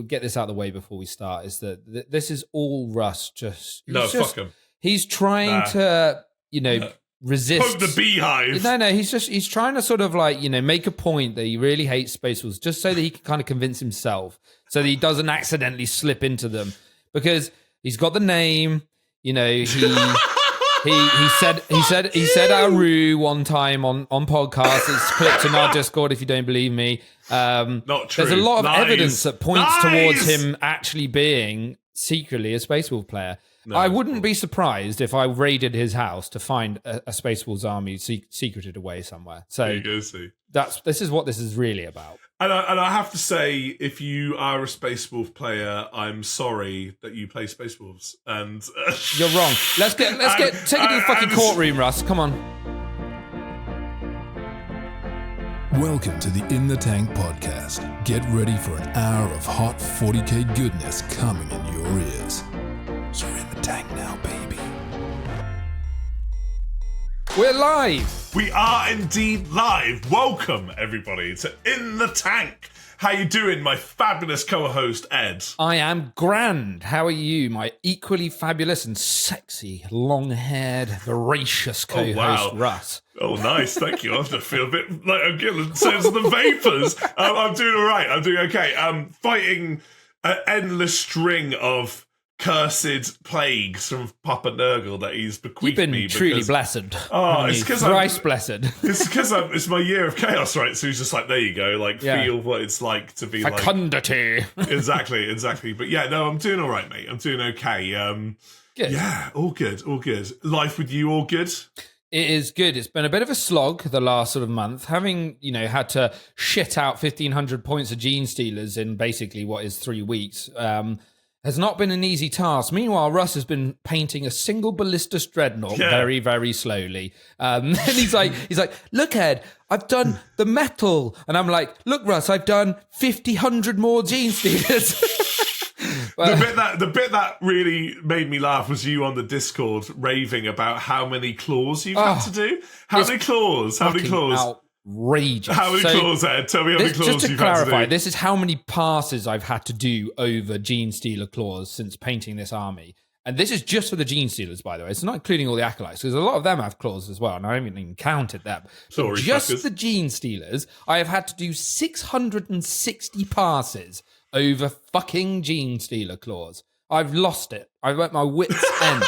get this out of the way before we start, is that this is all Russ. Fuck him. He's trying to, resist. Poke the beehive. No, he's trying to sort of like, make a point that he really hates Space Wolves just so that he can kind of convince himself so that he doesn't accidentally slip into them, because he's got the name, he said Aru one time on podcast. It's clipped in our Discord if you don't believe me. Not true. There's a lot of evidence that points towards him actually being secretly a Space Wolf player. No, I wouldn't be surprised if I raided his house to find a Space Wolves army secreted away somewhere. So there you go, see. This is what this is really about. And I have to say, if you are a Space Wolf player, I'm sorry that you play Space Wolves. And you're wrong. Let's take it to the fucking courtroom, Russ. Come on. Welcome to the In the Tank podcast. Get ready for an hour of hot 40k goodness coming in your ears. You're in the tank now, baby. We're live. We are indeed live. Welcome, everybody, to In the Tank. How you doing, my fabulous co-host, Ed? I am grand. How are you, my equally fabulous and sexy, long-haired, voracious co-host, Russ? Oh, nice. Thank you. I feel a bit like I'm getting a sense of the vapors. I'm doing all right. I'm doing okay. I'm fighting an endless string of cursed plagues from Papa Nurgle that he's bequeathed me. You've been truly blessed. Oh, it's because thrice blessed. It's because it's my year of chaos, right? So he's just like, there you go, like feel what it's like to be fecundity. Like exactly. But yeah, no, I'm doing all right, mate. I'm doing okay. Good. Yeah, all good. Life with you, all good. It is good. It's been a bit of a slog the last sort of month, having had to shit out 1,500 points of Gene Stealers in basically what is 3 weeks. Has not been an easy task. Meanwhile, Russ has been painting a single ballistus dreadnought very, very slowly. And he's like, look, Ed, I've done the metal. And I'm like, look, Russ, I've done 100 more Gene Stealers. The bit that really made me laugh was you on the Discord raving about how many claws you've had to do. How many claws? Outrageous. How many claws, Ed? Tell me how many claws you've had to do. Just to clarify, this is how many passes I've had to do over Gene Stealer claws since painting this army. And this is just for the Gene Stealers, by the way. It's not including all the Acolytes, because a lot of them have claws as well, and I haven't even counted them. Sorry, just fuckers. The Gene Stealers, I have had to do 660 passes over fucking Gene Stealer claws. I've lost it. I've at my wit's end.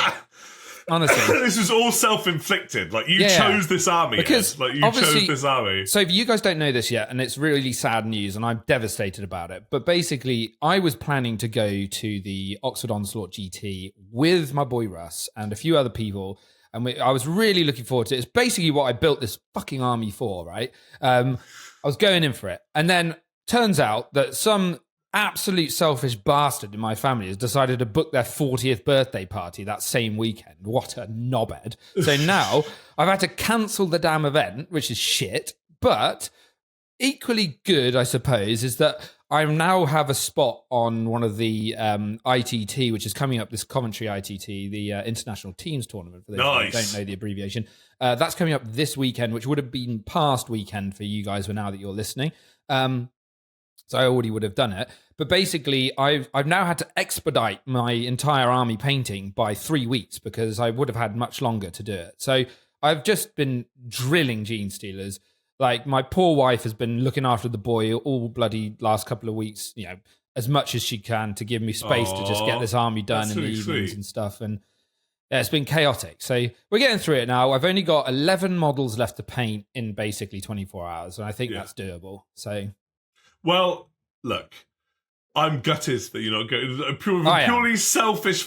Honestly, this is all self-inflicted. Like you chose this army, because like you chose this army. So if you guys don't know this yet, and it's really sad news, and I'm devastated about it. But basically, I was planning to go to the Oxford Onslaught GT with my boy Russ and a few other people, and I was really looking forward to it. It's basically what I built this fucking army for, right? I was going in for it, and then turns out that some absolute selfish bastard in my family has decided to book their 40th birthday party that same weekend. What a knobhead. So now I've had to cancel the damn event, which is shit. But equally good, I suppose, is that I now have a spot on one of the ITT, which is coming up, this Coventry ITT, the International Teams Tournament, for those who don't know the abbreviation. That's coming up this weekend, which would have been past weekend for you guys now that you're listening. So I already would have done it. But basically, I've now had to expedite my entire army painting by 3 weeks because I would have had much longer to do it. So I've just been drilling Gene Stealers. Like, my poor wife has been looking after the boy all bloody last couple of weeks, as much as she can to give me space to just get this army done in the evenings and stuff. And yeah, it's been chaotic. So we're getting through it now. I've only got 11 models left to paint in basically 24 hours. And I think that's doable. So... Well, look, I'm gutted that you're not going from a purely selfish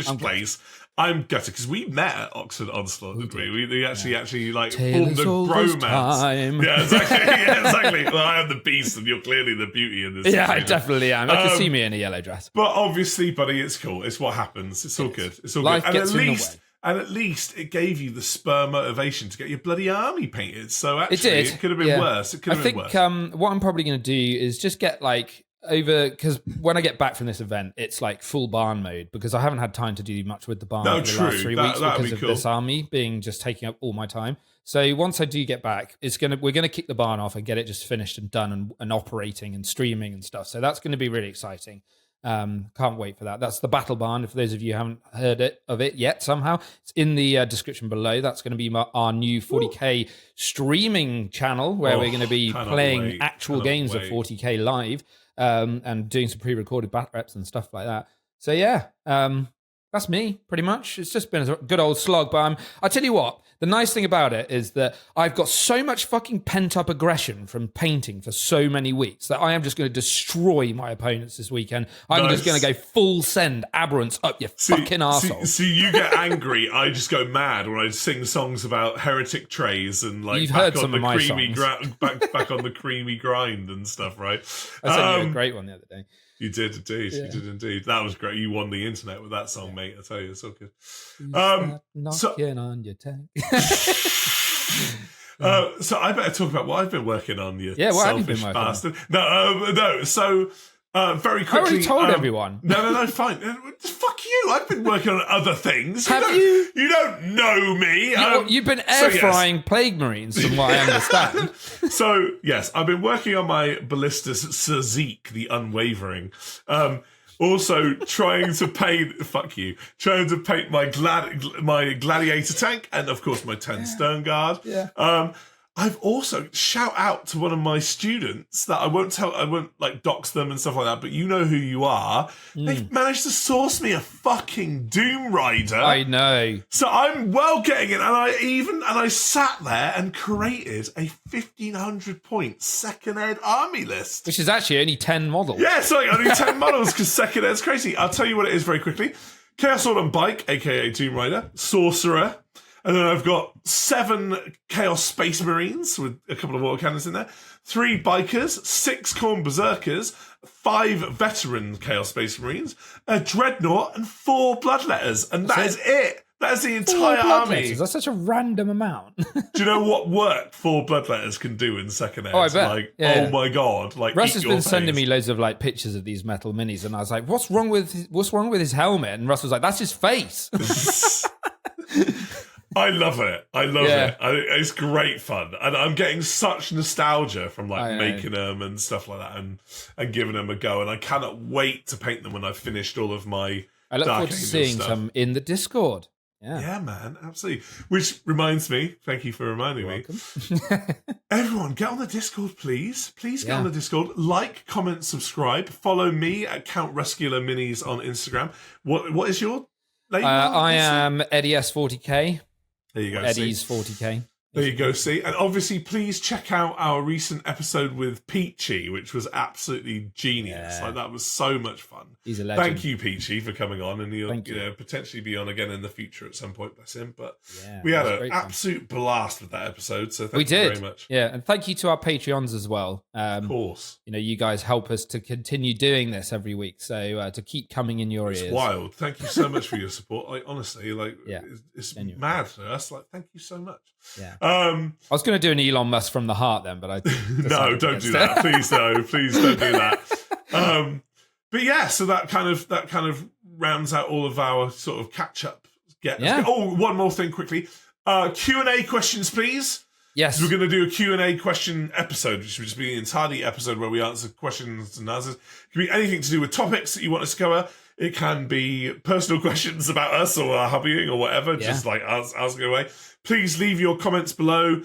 place. I'm gutted because we met at Oxford Onslaught, didn't we? We actually like formed a bromance. Yeah, exactly. Well, I am the beast, and you're clearly the beauty in this. Yeah, I definitely am. I can see me in a yellow dress. But obviously, buddy, it's cool. It's what happens. It's all good. It's all Life good. Gets in the way. And at least it gave you the spur motivation to get your bloody army painted. So actually, it could have been worse. It could have been worse. I think what I'm probably going to do is just get like because when I get back from this event, it's like full barn mode because I haven't had time to do much with the barn for the last 3 weeks because of this army being just taking up all my time. So once I do get back, we're gonna kick the barn off and get it just finished and done and operating and streaming and stuff. So that's going to be really exciting. Can't wait for that. That's the Battle Barn. For those of you who haven't heard of it yet, somehow it's in the description below. That's going to be our new 40k streaming channel where we're going to be playing actual games of 40k live and doing some pre-recorded bat reps and stuff like that. So yeah, that's me pretty much. It's just been a good old slog, but I tell you what. The nice thing about it is that I've got so much fucking pent-up aggression from painting for so many weeks that I am just going to destroy my opponents this weekend. I'm just going to go full send Aberrants up your fucking arsehole. See, you get angry. I just go mad when I sing songs about heretic trays and like You've heard some of my songs. back on the creamy grind and stuff, right? I sent you a great one the other day. You did indeed. Yeah. You did indeed. That was great. You won the internet with that song, mate. I tell you, it's all good. Knocking on your tank. So I better talk about what I've been working on. You selfish bastard. On? No. So very quickly. I already told everyone. No, fine. Fuck you. I've been working on other things. Have you? You don't know me. You've been air frying Plague Marines, from what I understand. So, yes, I've been working on my Ballistus Sazek, the Unwavering. Also trying to paint my Gladiator tank and, of course, my 10 Stern Guard. Yeah. I've also shout out to one of my students that I won't like dox them and stuff like that, but you know who you are. They've managed to source me a fucking Doom Rider. I know. So I'm well getting it, and I sat there and created a 1,500 point second ed army list, which is actually only 10 models. Yeah, sorry, only 10 models because second ed's crazy. I'll tell you what it is very quickly: Chaos Sword on Bike, aka Doom Rider, Sorcerer. And then I've got 7 Chaos Space Marines with a couple of autocannons in there, 3 Bikers, 6 Khorne Berserkers, 5 Veteran Chaos Space Marines, a Dreadnought, and 4 Bloodletters. And that is it. That is the entire army. That's such a random amount. Do you know what work 4 Bloodletters can do in second ed? Oh, I bet. Like, oh my god! Like, Russ has been sending me loads of like pictures of these metal minis, and I was like, "What's wrong with his helmet?" And Russ was like, "That's his face." I love it. It. It's great fun. And I'm getting such nostalgia from like making them and stuff like that and giving them a go. And I cannot wait to paint them when I've finished all of my I look Dark forward to Angel seeing stuff. some in the Discord. Yeah, man, absolutely. Which reminds me, thank you for reminding me. Everyone, get on the Discord, please. Please get on the Discord. Like, comment, subscribe. Follow me at Count Rescular Minis on Instagram. What is your name? I am Eddie S40K. There you go. Eddie's 40K. There you go, see. And obviously, please check out our recent episode with Peachy, which was absolutely genius. Like, that was so much fun. He's a legend. Thank you, Peachy, for coming on. And he'll potentially be on again in the future at some point, bless him. But we had an absolute blast with that episode. So thank you very much. Yeah, and thank you to our Patreons as well. Of course. You know, you guys help us to continue doing this every week. So to keep coming in your ears. It's wild. Thank you so much for your support. Like, honestly, like, it's mad for us. Like, thank you so much. Yeah. I was going to do an Elon Musk from the heart then, but I no, don't do that. Please don't do that. But yeah, so that kind of rounds out all of our sort of catch up. Oh, one more thing quickly. Q&A questions, please. Yes. We're going to do a Q&A question episode, which would just be an entirely episode where we answer questions and answers. It can be anything to do with topics that you want us to cover. It can be personal questions about us or our hobbying or whatever. Just like asking away. Please leave your comments below.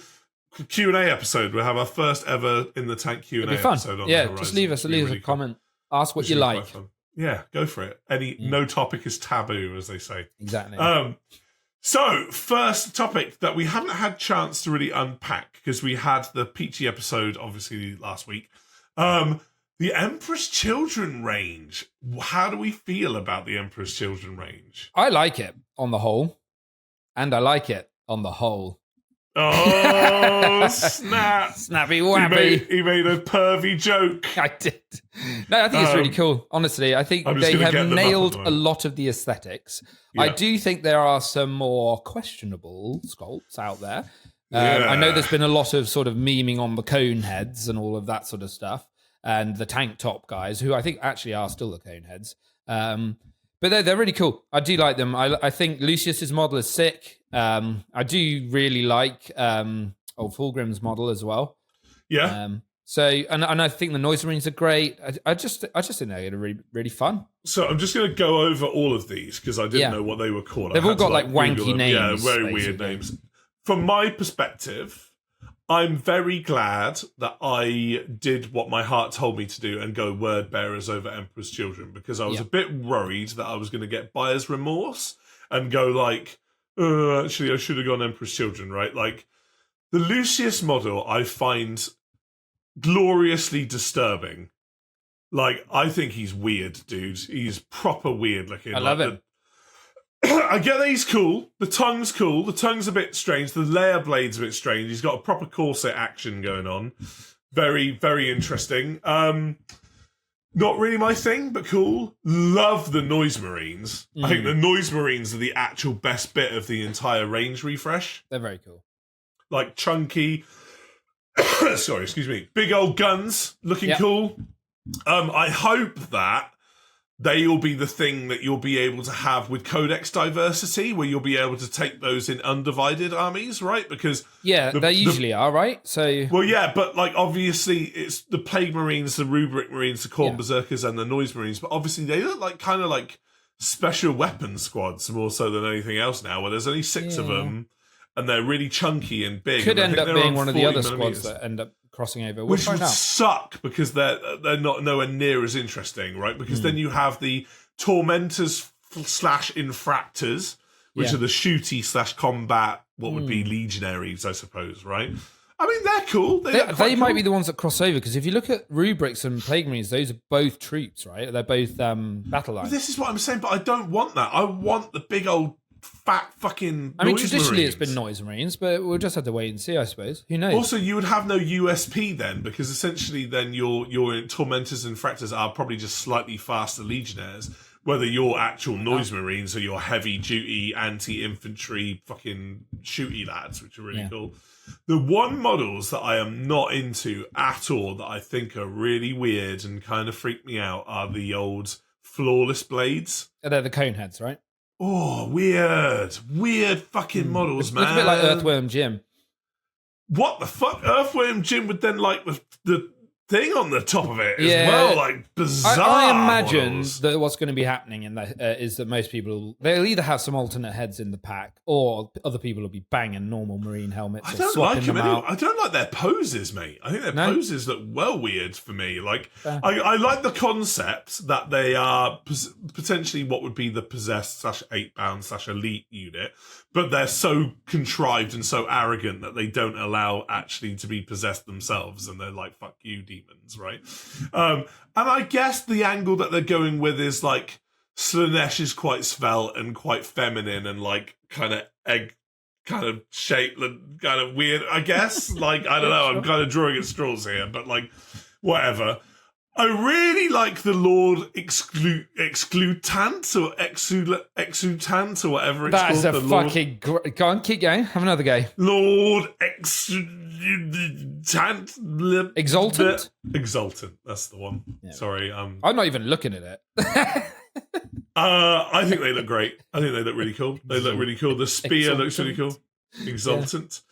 Q&A episode. We'll have our first ever In the Tank Q&A episode on the horizon. Just leave us a comment. Ask what you like. Yeah, go for it. No topic is taboo, as they say. Exactly. So, first topic that we haven't had chance to really unpack because we had the Peachy episode, obviously, last week. The Emperor's Children range. How do we feel about the Emperor's Children range? I like it on the whole. And I like it on the whole. Oh, snap. Snappy wappy. He made a pervy joke. I did. No, I think it's really cool. Honestly, I think they have nailed a lot of the aesthetics. Yeah. I do think there are some more questionable sculpts out there. I know there's been a lot of sort of memeing on the Coneheads and all of that sort of stuff. and the tank top guys, who I think actually are still the Coneheads. But they're really cool. I do like them. I think Lucius's model is sick. I do really like old Fulgrim's model as well. Yeah. So and I think the Noise Marines are great. I just think they're really, really fun. So I'm just going to go over all of these because I didn't know what they were called. They've all got like wanky names. Yeah, very basically. weird names. From my perspective, I'm very glad that I did what my heart told me to do and go word bearers over Emperor's Children, because I was a bit worried that I was going to get buyer's remorse and go like, actually, I should have gone Emperor's Children, right? Like, the Lucius model I find gloriously disturbing. Like, I think he's weird, dude. He's proper weird looking. I love it. I get that he's cool. The tongue's cool. The tongue's a bit strange. The layer blade's a bit strange. He's got a proper corset action going on. Very, very interesting. Not really my thing, but cool. Love the Noise Marines. I think the Noise Marines are the actual best bit of the entire range refresh. They're very cool. Like chunky, sorry, excuse me, big old guns, looking cool. I hope that they will be the thing that you'll be able to have with Codex diversity, where you'll be able to take those in undivided armies, right? Because they usually are, right? So but like obviously it's the Plague Marines, the Rubric Marines, the Khorne Berserkers, and the Noise Marines, but obviously they look like kind of like special weapons squads more so than anything else now, where there's only 6 of them, and they're really chunky and big. Could end up being one of the other squads that end up crossing over. Which would suck, because they're not nowhere near as interesting, right? Because then you have the Tormentors / Infractors, which are the shooty / combat, what would be Legionaries, I suppose, right? I mean, they're cool. They might be the ones that cross over, because if you look at Rubrics and Plague Marines, those are both troops, right? They're both battle lines. This is what I'm saying, but I don't want that. I want the big old fat fucking traditionally Marines. It's been Noise Marines, but we'll just have to wait and see, I suppose. Who knows? Also, you would have no USP then, because essentially then your Tormentors and Fractors are probably just slightly faster Legionnaires, whether you're actual Noise Marines or your heavy duty anti-infantry fucking shooty lads, which are really cool. The one models that I am not into at all, that I think are really weird and kind of freak me out, are the old Flawless Blades. They're the Coneheads, right? Oh, weird fucking models, man. It's a bit like Earthworm Jim. What the fuck? Earthworm Jim would then like the thing on the top of it as well, like bizarre. I imagine models. that what's going to be happening in that is that most people, they'll either have some alternate heads in the pack, or other people will be banging normal Marine helmets. I don't like them anyway. I don't like their poses, mate. I think their poses look well weird for me. Like I like the concept that they are potentially what would be the possessed / 8-bound / elite unit, but they're so contrived and so arrogant that they don't allow actually to be possessed themselves, and they're like, fuck you, demons, right? And I guess the angle that they're going with is like Slaanesh is quite svelte and quite feminine and like kind of egg kind of shaped and kind of weird, I guess. Like, I don't know, I'm kind of drawing at straws here, but like, whatever. I really like the Lord Exclutant or Exutant or whatever it's called. That is a fucking... Go on, keep going. Have another go. Lord Exultant. Exultant, that's the one. Yeah. Sorry. I'm not even looking at it. I think they look great. I think they look really cool. They look really cool. The spear looks really cool. Exultant.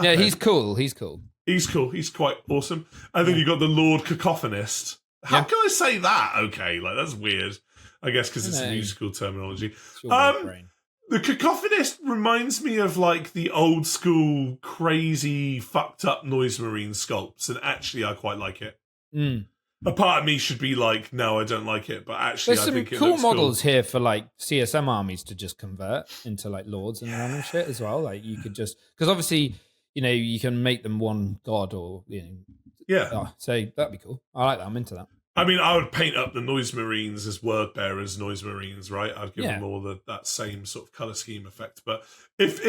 Yeah, he's cool. He's cool. He's cool. He's quite awesome. And then you've got the Lord Cacophonist. How can I say that? Okay, like that's weird. I guess because it's a musical terminology. The Cacophonist reminds me of like the old school, crazy, fucked up Noise Marine sculpts, and actually I quite like it. A part of me should be like, no, I don't like it, but actually I think it looks cool models here for like CSM armies to just convert into like lords and random shit as well. Like you could just, because obviously, you know, you can make them one god or, you know. Yeah. So that'd be cool. I like that. I'm into that. I mean, I would paint up the Noise Marines as word bearers, Noise Marines, right? I'd give them all that same sort of color scheme effect. But if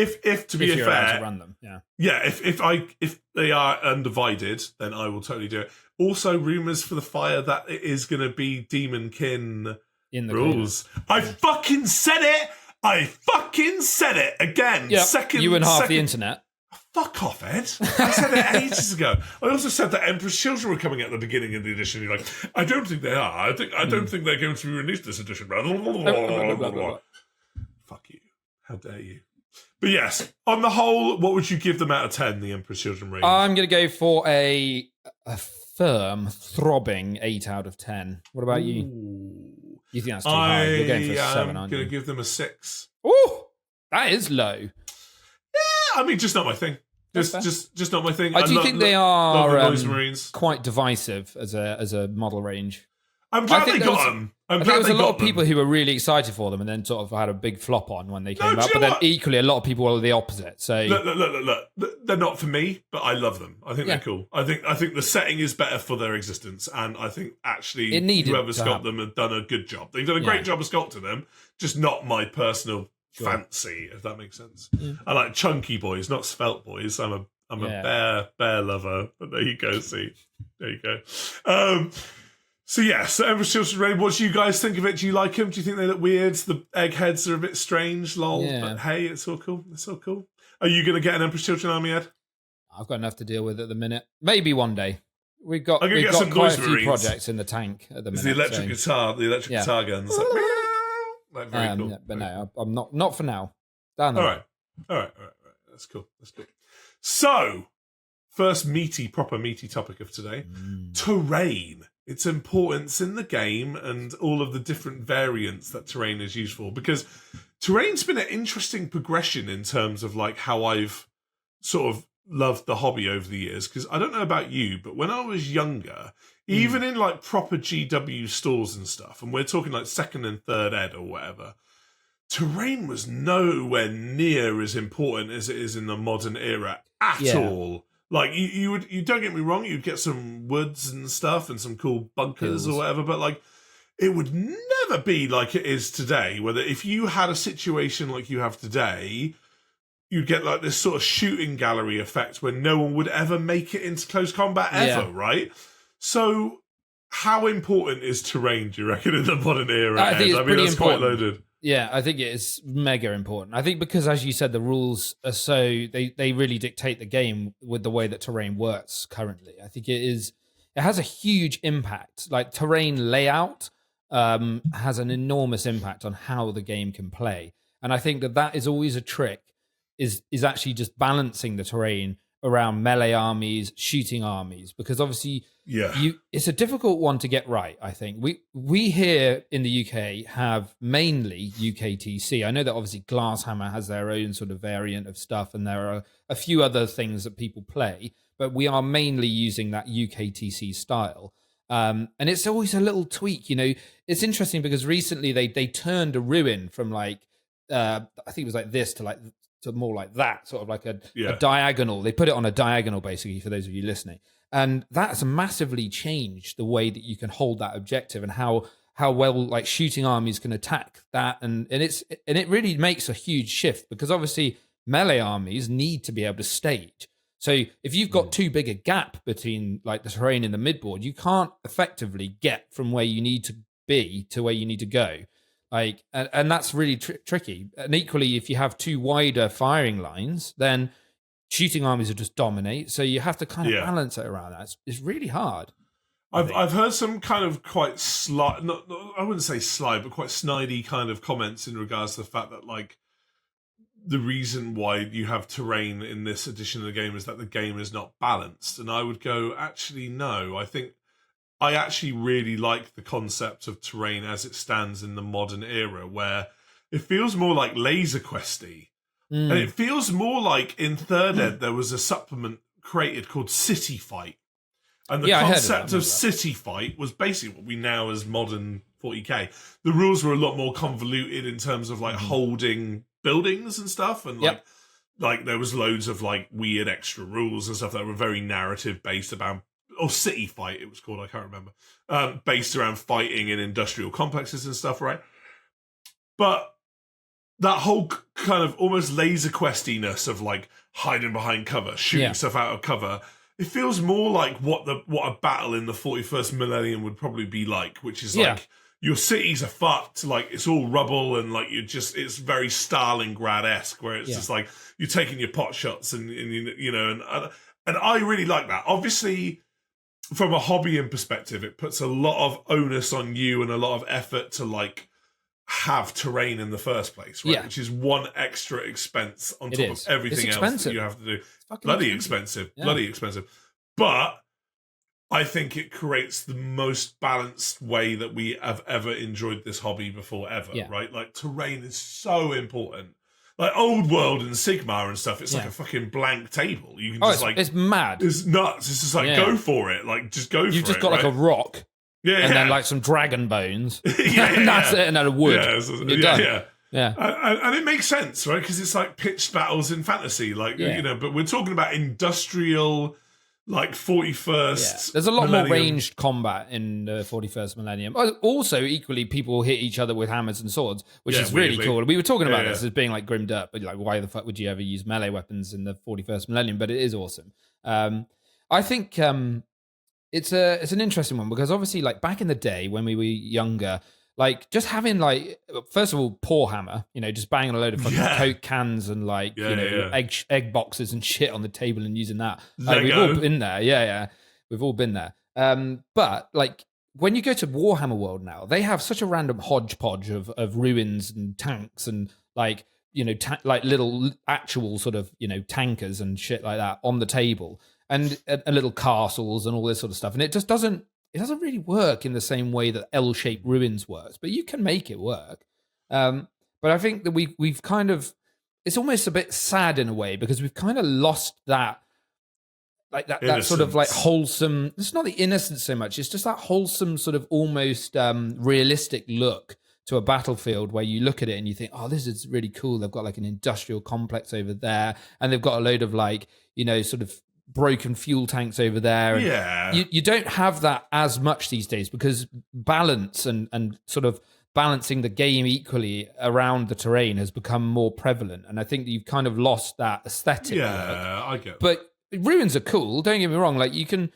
to be fair, to run them, if they are undivided, then I will totally do it. Also, rumors for the fire that it is going to be Demon Kin in the rules. I fucking said it. I fucking said it again. Yep. You and half the internet. Fuck off, Ed. I said it ages ago. I also said that Emperor's Children were coming at the beginning of the edition. You're like, I don't think they are. I don't think they're going to be released this edition. Fuck you. How dare you? But yes, on the whole, what would you give them out of 10, the Emperor's Children range? I'm going to go for a firm, throbbing 8 out of 10. What about you? You think that's too high? You're going for a 7, aren't you? I'm going to give them a 6. Ooh, that is low. Yeah, I mean, just not my thing. Just not my thing. I do think they are the Marines. Quite divisive as a model range. I'm glad they got them. I think there was a lot of people who were really excited for them and then sort of had a big flop on when they came out. But then equally, a lot of people were the opposite. So look. They're not for me, but I love them. I think they're cool. I think the setting is better for their existence, and I think actually whoever sculpted them have done a good job. They've done a great job of sculpting them, just not my personal fancy, if that makes sense. Yeah. I like chunky boys, not svelte boys. I'm a bear lover. But there you go. See, there you go. So Emperor's Children Raid, what do you guys think of it? Do you like them? Do you think they look weird? The eggheads are a bit strange, lol. Yeah. But hey, it's all cool. It's all cool. Are you going to get an Emperor's Children army, Ed? I've got enough to deal with at the minute. Maybe one day. We've got some quite a few projects in the tank at the minute. The electric guitar guns. Like very cool. Yeah, but no, I'm not for now. All right. That's cool. So, first proper meaty topic of today. Terrain. Its importance in the game and all of the different variants that terrain is used for. Because terrain's been an interesting progression in terms of like how I've sort of loved the hobby over the years. Because I don't know about you, but when I was younger, even in like proper GW stores and stuff, and we're talking like 2nd and 3rd ed or whatever, terrain was nowhere near as important as it is in the modern era at all. Like, you don't get me wrong, you'd get some woods and stuff and some cool bunkers or whatever, but like, it would never be like it is today, whether if you had a situation like you have today, you'd get like this sort of shooting gallery effect where no one would ever make it into close combat ever, right? So, how important is terrain, do you reckon, in the modern era? I think it's pretty that's important. Quite loaded. Yeah, I think it is mega important. I think because, as you said, the rules are so they really dictate the game with the way that terrain works currently. I think it has a huge impact. Like terrain layout has an enormous impact on how the game can play, and I think that is always a trick. Is actually just balancing the terrain around melee armies, shooting armies, because obviously it's a difficult one to get right. I think we here in the UK have mainly UKTC. I know that obviously Glasshammer has their own sort of variant of stuff, and there are a few other things that people play, but we are mainly using that UKTC style. And it's always a little tweak, you know. It's interesting because recently they turned a ruin from like I think it was like this to more like that, sort of like a diagonal. They put it on a diagonal, basically, for those of you listening. And that's massively changed the way that you can hold that objective and how well like shooting armies can attack that. And it really makes a huge shift because obviously melee armies need to be able to stage. So if you've got too big a gap between like the terrain and the midboard, you can't effectively get from where you need to be to where you need to go. Like, and that's really tricky. And equally, if you have too wider firing lines, then shooting armies will just dominate. So you have to kind of balance it around that. It's really hard. I've heard some kind of quite I wouldn't say sly, but quite snidey kind of comments in regards to the fact that like the reason why you have terrain in this edition of the game is that the game is not balanced. And I would go, actually, no. I actually really like the concept of terrain as it stands in the modern era, where it feels more like Laser Questy. And it feels more like in 3rd ed there was a supplement created called City Fight. And the concept of City Fight was basically what we now as modern 40k. The rules were a lot more convoluted in terms of like holding buildings and stuff, and like there was loads of like weird extra rules and stuff that were very narrative based about. Or City Fight, it was called, I can't remember. Based around fighting in industrial complexes and stuff, right? But that whole kind of almost Laser Questiness of like hiding behind cover, shooting stuff out of cover, it feels more like what a battle in the 41st millennium would probably be like, which is like your cities are fucked. Like, it's all rubble, and like it's very Stalingrad-esque, where it's just like you're taking your pot shots, and I really like that. Obviously, from a hobbying perspective, it puts a lot of onus on you and a lot of effort to like have terrain in the first place, right? Which is one extra expense on top of everything else that you have to do. Bloody expensive. But I think it creates the most balanced way that we have ever enjoyed this hobby before ever, right? Like, terrain is so important. Like, Old World and Sigmar and stuff, it's like a fucking blank table. You can just it's mad. It's nuts. It's just like, go for it. Like, just go for it. You've just got like a rock. And then like some dragon bones. And that's it, and then a wood. You're done. Yeah. And it makes sense, right? Because it's like pitched battles in fantasy. Like, but we're talking about industrial, like 41st. There's a lot more ranged combat in the 41st millennium. Also, equally, people hit each other with hammers and swords, which is really cool. We were talking about this as being like grim dirt, but like, why the fuck would you ever use melee weapons in the 41st millennium? But it is awesome. I think it's an interesting one, because obviously, like, back in the day when we were younger, like, just having, like, first of all, pour hammer, just banging a load of fucking Coke cans and like egg boxes and shit on the table and using that. We've all been there. We've all been there. But like, when you go to Warhammer World now, they have such a random hodgepodge of ruins and tanks and like, like little actual sort of, tankers and shit like that on the table, and little castles and all this sort of stuff. And it just doesn't really work in the same way that L-shaped ruins works, but you can make it work. But I think that we've kind of, it's almost a bit sad in a way, because we've kind of lost that, like that sort of like wholesome, it's not the innocence so much, it's just that wholesome sort of almost realistic look to a battlefield, where you look at it and you think, oh, this is really cool. They've got like an industrial complex over there, and they've got a load of like, sort of broken fuel tanks over there. And you don't have that as much these days, because balance and sort of balancing the game equally around the terrain has become more prevalent. And I think that you've kind of lost that aesthetic look. I get that. But ruins are cool, don't get me wrong. Like, you can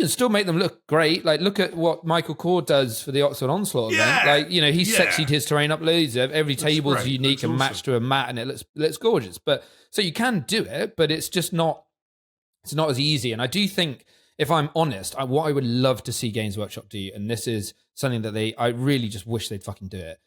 still make them look great. Like, look at what Michael Cord does for the Oxford Onslaught event. Like, he's sexied his terrain up loads. Every table is unique and matched to a mat, and it looks gorgeous. But so you can do it, but it's just not. It's not as easy. And I do think, if I'm honest, what I would love to see Games Workshop do, and this is something that I really just wish they'd fucking do it.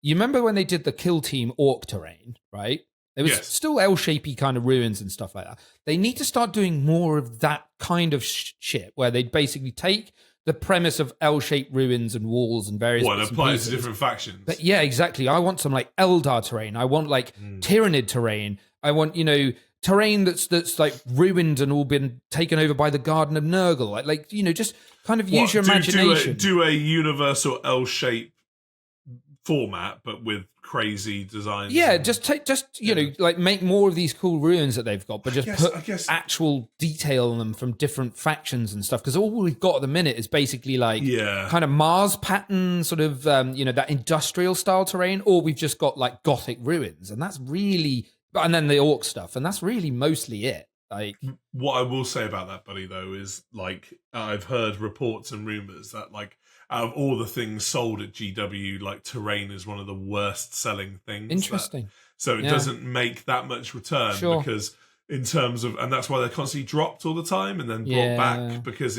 You remember when they did the Kill Team Orc terrain, right? It was still L-shapey kind of ruins and stuff like that. They need to start doing more of that kind of shit, where they'd basically take the premise of L-shaped ruins and walls and various and apply it to different factions. But yeah, exactly. I want some like Eldar terrain. I want like Tyranid terrain. I want, terrain that's like ruined and all been taken over by the Garden of Nurgle. Like just kind of use your imagination. Do a universal L-shape format, but with crazy designs. Yeah, like make more of these cool ruins that they've got, but just put actual detail on them from different factions and stuff. Because all we've got at the minute is basically like kind of Mars pattern, sort of that industrial style terrain, or we've just got like Gothic ruins, and that's really. And then the orc stuff, and that's really mostly it. Like, what I will say about that, buddy, though, is like I've heard reports and rumors that like out of all the things sold at GW, like terrain is one of the worst selling things. Interesting. So it doesn't make that much return because in terms of, and that's why they're constantly dropped all the time and then brought back, because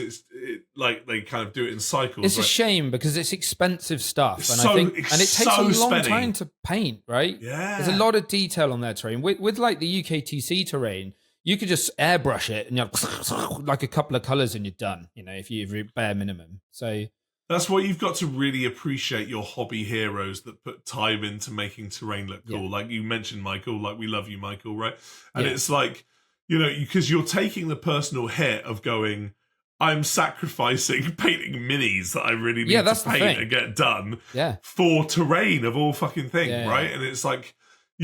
like they kind of do it in cycles. It's a shame because it's expensive stuff, and I think, and it takes a long time to paint, right? Yeah, there's a lot of detail on their terrain. With like the UKTC terrain, you could just airbrush it and you have like a couple of colors and you're done. If you bare minimum. So that's why you've got to really appreciate your hobby heroes that put time into making terrain look cool. Like you mentioned, Michael, like we love you, Michael, right? And it's like, because you're taking the personal hit of going, I'm sacrificing painting minis that I really need to paint and get done for terrain of all fucking thing, right? And it's like,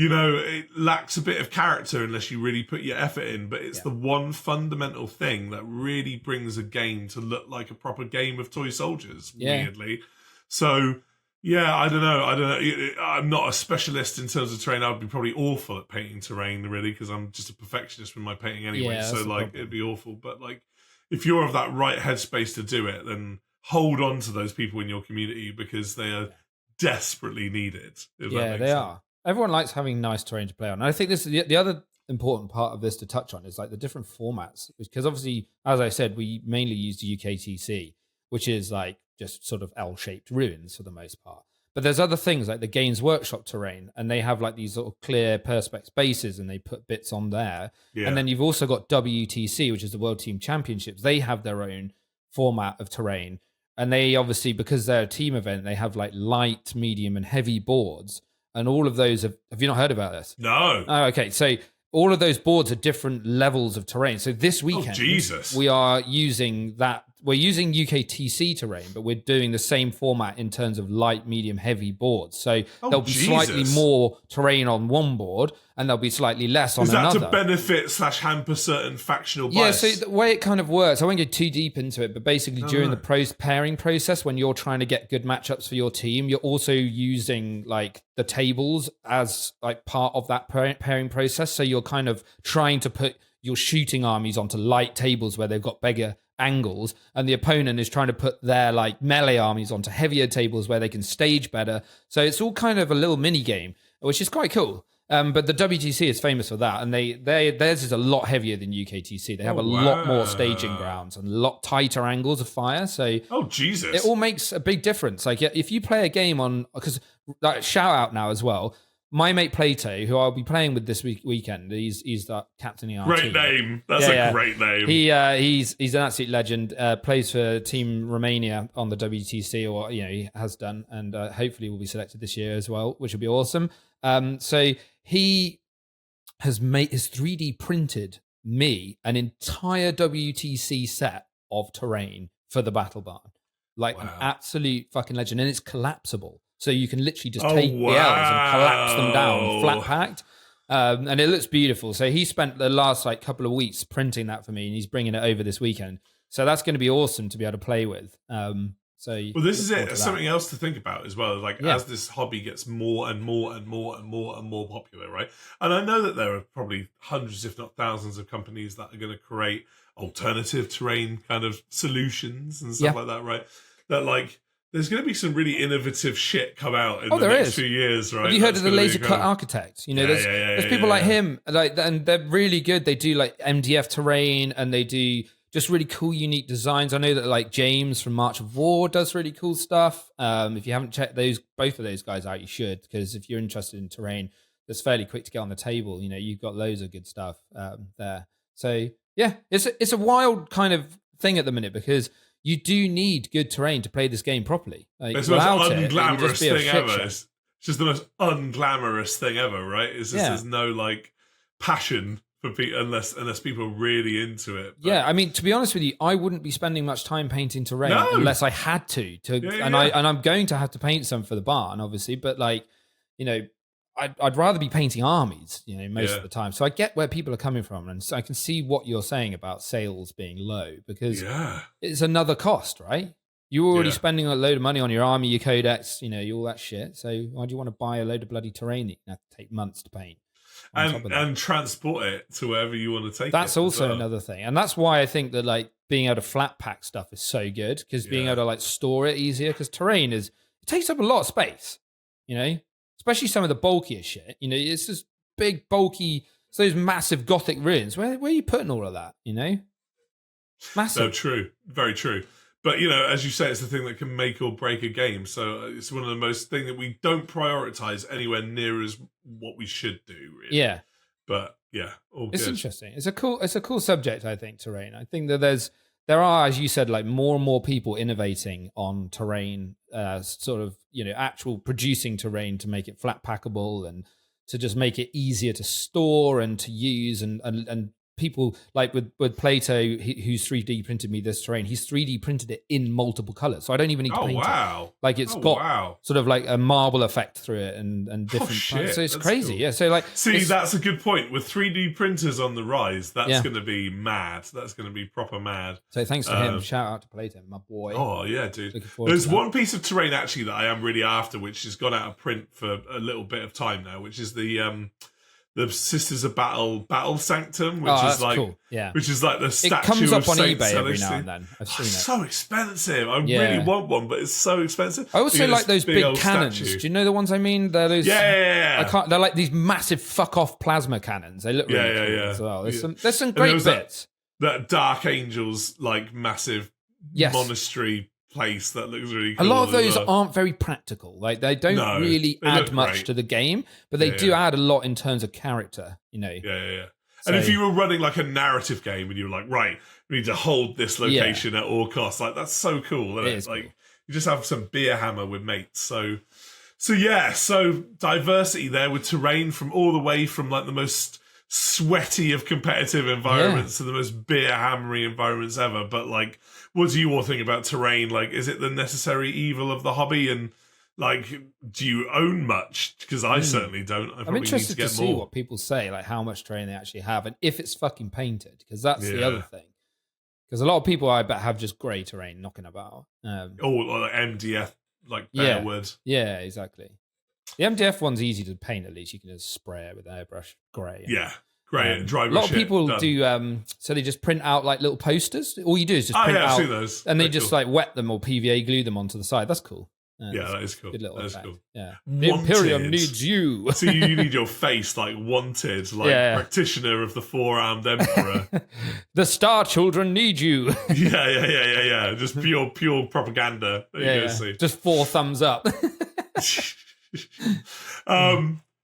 it lacks a bit of character unless you really put your effort in, but it's the one fundamental thing that really brings a game to look like a proper game of toy soldiers, weirdly. So, I don't know. I'm not a specialist in terms of terrain. I'd be probably awful at painting terrain, really, because I'm just a perfectionist with my painting anyway. So, like, it'd be awful. But, like, if you're of that right headspace to do it, then hold on to those people in your community because they are desperately needed. Yeah, they are. Everyone likes having nice terrain to play on. And I think this is the other important part of this to touch on is like the different formats, because obviously, as I said, we mainly use UKTC, which is like just sort of L-shaped ruins for the most part. But there's other things like the Games Workshop terrain, and they have like these sort of clear perspex bases, and they put bits on there. Yeah. And then you've also got WTC, which is the World Team Championships. They have their own format of terrain, and they obviously, because they're a team event, they have like light, medium, and heavy boards, and all of those have you not heard about this? No. Oh, okay, so all of those boards are different levels of terrain. So this weekend, we are using that. We're using UKTC terrain, but we're doing the same format in terms of light, medium, heavy boards. So there'll be slightly more terrain on one board, and there'll be slightly less on another. Is that to benefit / hamper certain factional bias? Yeah, so the way it kind of works, I won't go too deep into it, but basically during the pairing process, when you're trying to get good matchups for your team, you're also using like the tables as like part of that pairing process. So you're kind of trying to put your shooting armies onto light tables where they've got bigger angles, and the opponent is trying to put their like melee armies onto heavier tables where they can stage better. So it's all kind of a little mini game, which is quite cool. But the WTC is famous for that, and theirs is a lot heavier than UKTC. They have a lot more staging grounds and a lot tighter angles of fire. So it all makes a big difference. Like if you play a game on, because like, shout out now as well. My mate Plato, who I'll be playing with this weekend, he's the captaining our team. Great name. That's a great name. He's an absolute legend. Plays for Team Romania on the WTC, or he has done, and hopefully will be selected this year as well, which will be awesome. So he has 3D printed me an entire WTC set of terrain for the battle barn, like an absolute fucking legend, and it's collapsible. So you can literally just take the L's and collapse them down, flat packed. And it looks beautiful. So he spent the last like couple of weeks printing that for me, and he's bringing it over this weekend. So that's going to be awesome to be able to play with. This is it. Something else to think about as well. Like as this hobby gets more and more popular, right? And I know that there are probably hundreds, if not thousands, of companies that are going to create alternative terrain kind of solutions and stuff like that, right? That like, there's going to be some really innovative shit come out in the next few years, right? Have you heard of the laser cut architect? There's people like him, like, and they're really good. They do like MDF terrain, and they do just really cool, unique designs. I know that like James from March of War does really cool stuff. If you haven't checked both of those guys out, you should, because if you're interested in terrain that's fairly quick to get on the table, you've got loads of good stuff there. So yeah, it's a wild kind of thing at the minute, because you do need good terrain to play this game properly. Like, it's the most unglamorous thing ever. It's just the most unglamorous thing ever, right? There's no like passion for people unless people are really into it. But... Yeah, I mean, to be honest with you, I wouldn't be spending much time painting terrain unless I had to. I'm going to have to paint some for the barn, obviously, but like, I'd rather be painting armies, most of the time. So I get where people are coming from, and so I can see what you're saying about sales being low, because it's another cost, right? You're already spending a load of money on your army, your codex, all that shit. So why do you want to buy a load of bloody terrain that you have to take months to paint? And transport it to wherever you want to take it. That's also another thing. And that's why I think that like being able to flat pack stuff is so good, because being able to like store it easier, because terrain it takes up a lot of space, especially some of the bulkier shit. It's just big, bulky, so those massive Gothic ruins. Where are you putting all of that, Massive. No, true. Very true. But, as you say, it's the thing that can make or break a game. So it's one of the most thing that we don't prioritize anywhere near as what we should do, really. Yeah. But, yeah, all it's good. Interesting. It's a cool subject, I think, terrain. I think that there are, as you said, like more and more people innovating on terrain, sort of, actual producing terrain to make it flat packable and to just make it easier to store and to use, and people like with Plato, who's 3D printed me this terrain. He's 3D printed it in multiple colors, so I don't even need to paint it. Like it's got sort of like a marble effect through it and different. So it's crazy, cool. Yeah. So like, that's a good point. With 3D printers on the rise, that's going to be mad. That's going to be proper mad. So thanks to him. Shout out to Plato, my boy. Oh yeah, dude. There's one piece of terrain actually that I am really after, which has gone out of print for a little bit of time now, which is the the Sisters of Battle Sanctum, which is like cool. Yeah. which is like the statue. It comes up of on Saint eBay every Celestine. now and then. I've seen it. So expensive. I really want one, but it's so expensive. I also like those big cannons. Statue. Do you know the ones I mean? They're those. Yeah. They're like these massive fuck off plasma cannons. They look really cool as well. There's some great bits. That Dark Angels like massive monastery place that looks really cool. A lot of those aren't very practical. Like they don't really add much to the game, but they do add a lot in terms of character, you know. Yeah. So, and if you were running like a narrative game and you were like, right, we need to hold this location at all costs, like that's so cool, isn't it? Like cool. You just have some beer hammer with mates. So diversity there with terrain from all the way from like the most sweaty of competitive environments to the most beer hammery environments ever. But like, what do you all think about terrain? Like, is it the necessary evil of the hobby? And like, do you own much? Because I certainly don't. I'm interested to see what people say, like how much terrain they actually have, and if it's fucking painted, because that's the other thing. Because a lot of people, I bet, have just grey terrain knocking about. Like MDF, like bare wood. Yeah, exactly. The MDF one's easy to paint. At least you can just spray it with an airbrush grey. Grey and dry. A lot of people do. So they just print out like little posters. All you do is just print out, I've seen those. And they just like wet them or PVA glue them onto the side. That's cool. That is cool. Good little effect. Cool. Yeah. The Imperium needs you. So you need your face like wanted, like practitioner of the four-armed emperor. The Star Children need you. Yeah. Just pure propaganda. There you go, see. Just 4 thumbs up.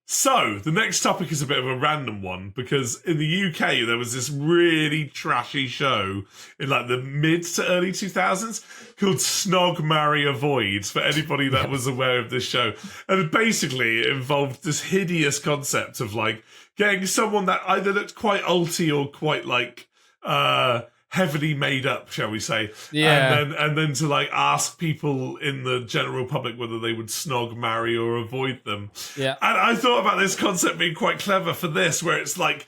So the next topic is a bit of a random one because in the UK there was this really trashy show in like the mid to early 2000s called Snog, Marry, Avoid, for anybody that was aware of this show. And basically it involved this hideous concept of like getting someone that either looked quite alty or quite like heavily made up, shall we say. And then to like ask people in the general public whether they would snog, marry or avoid them. And I thought about this concept being quite clever for this, where it's like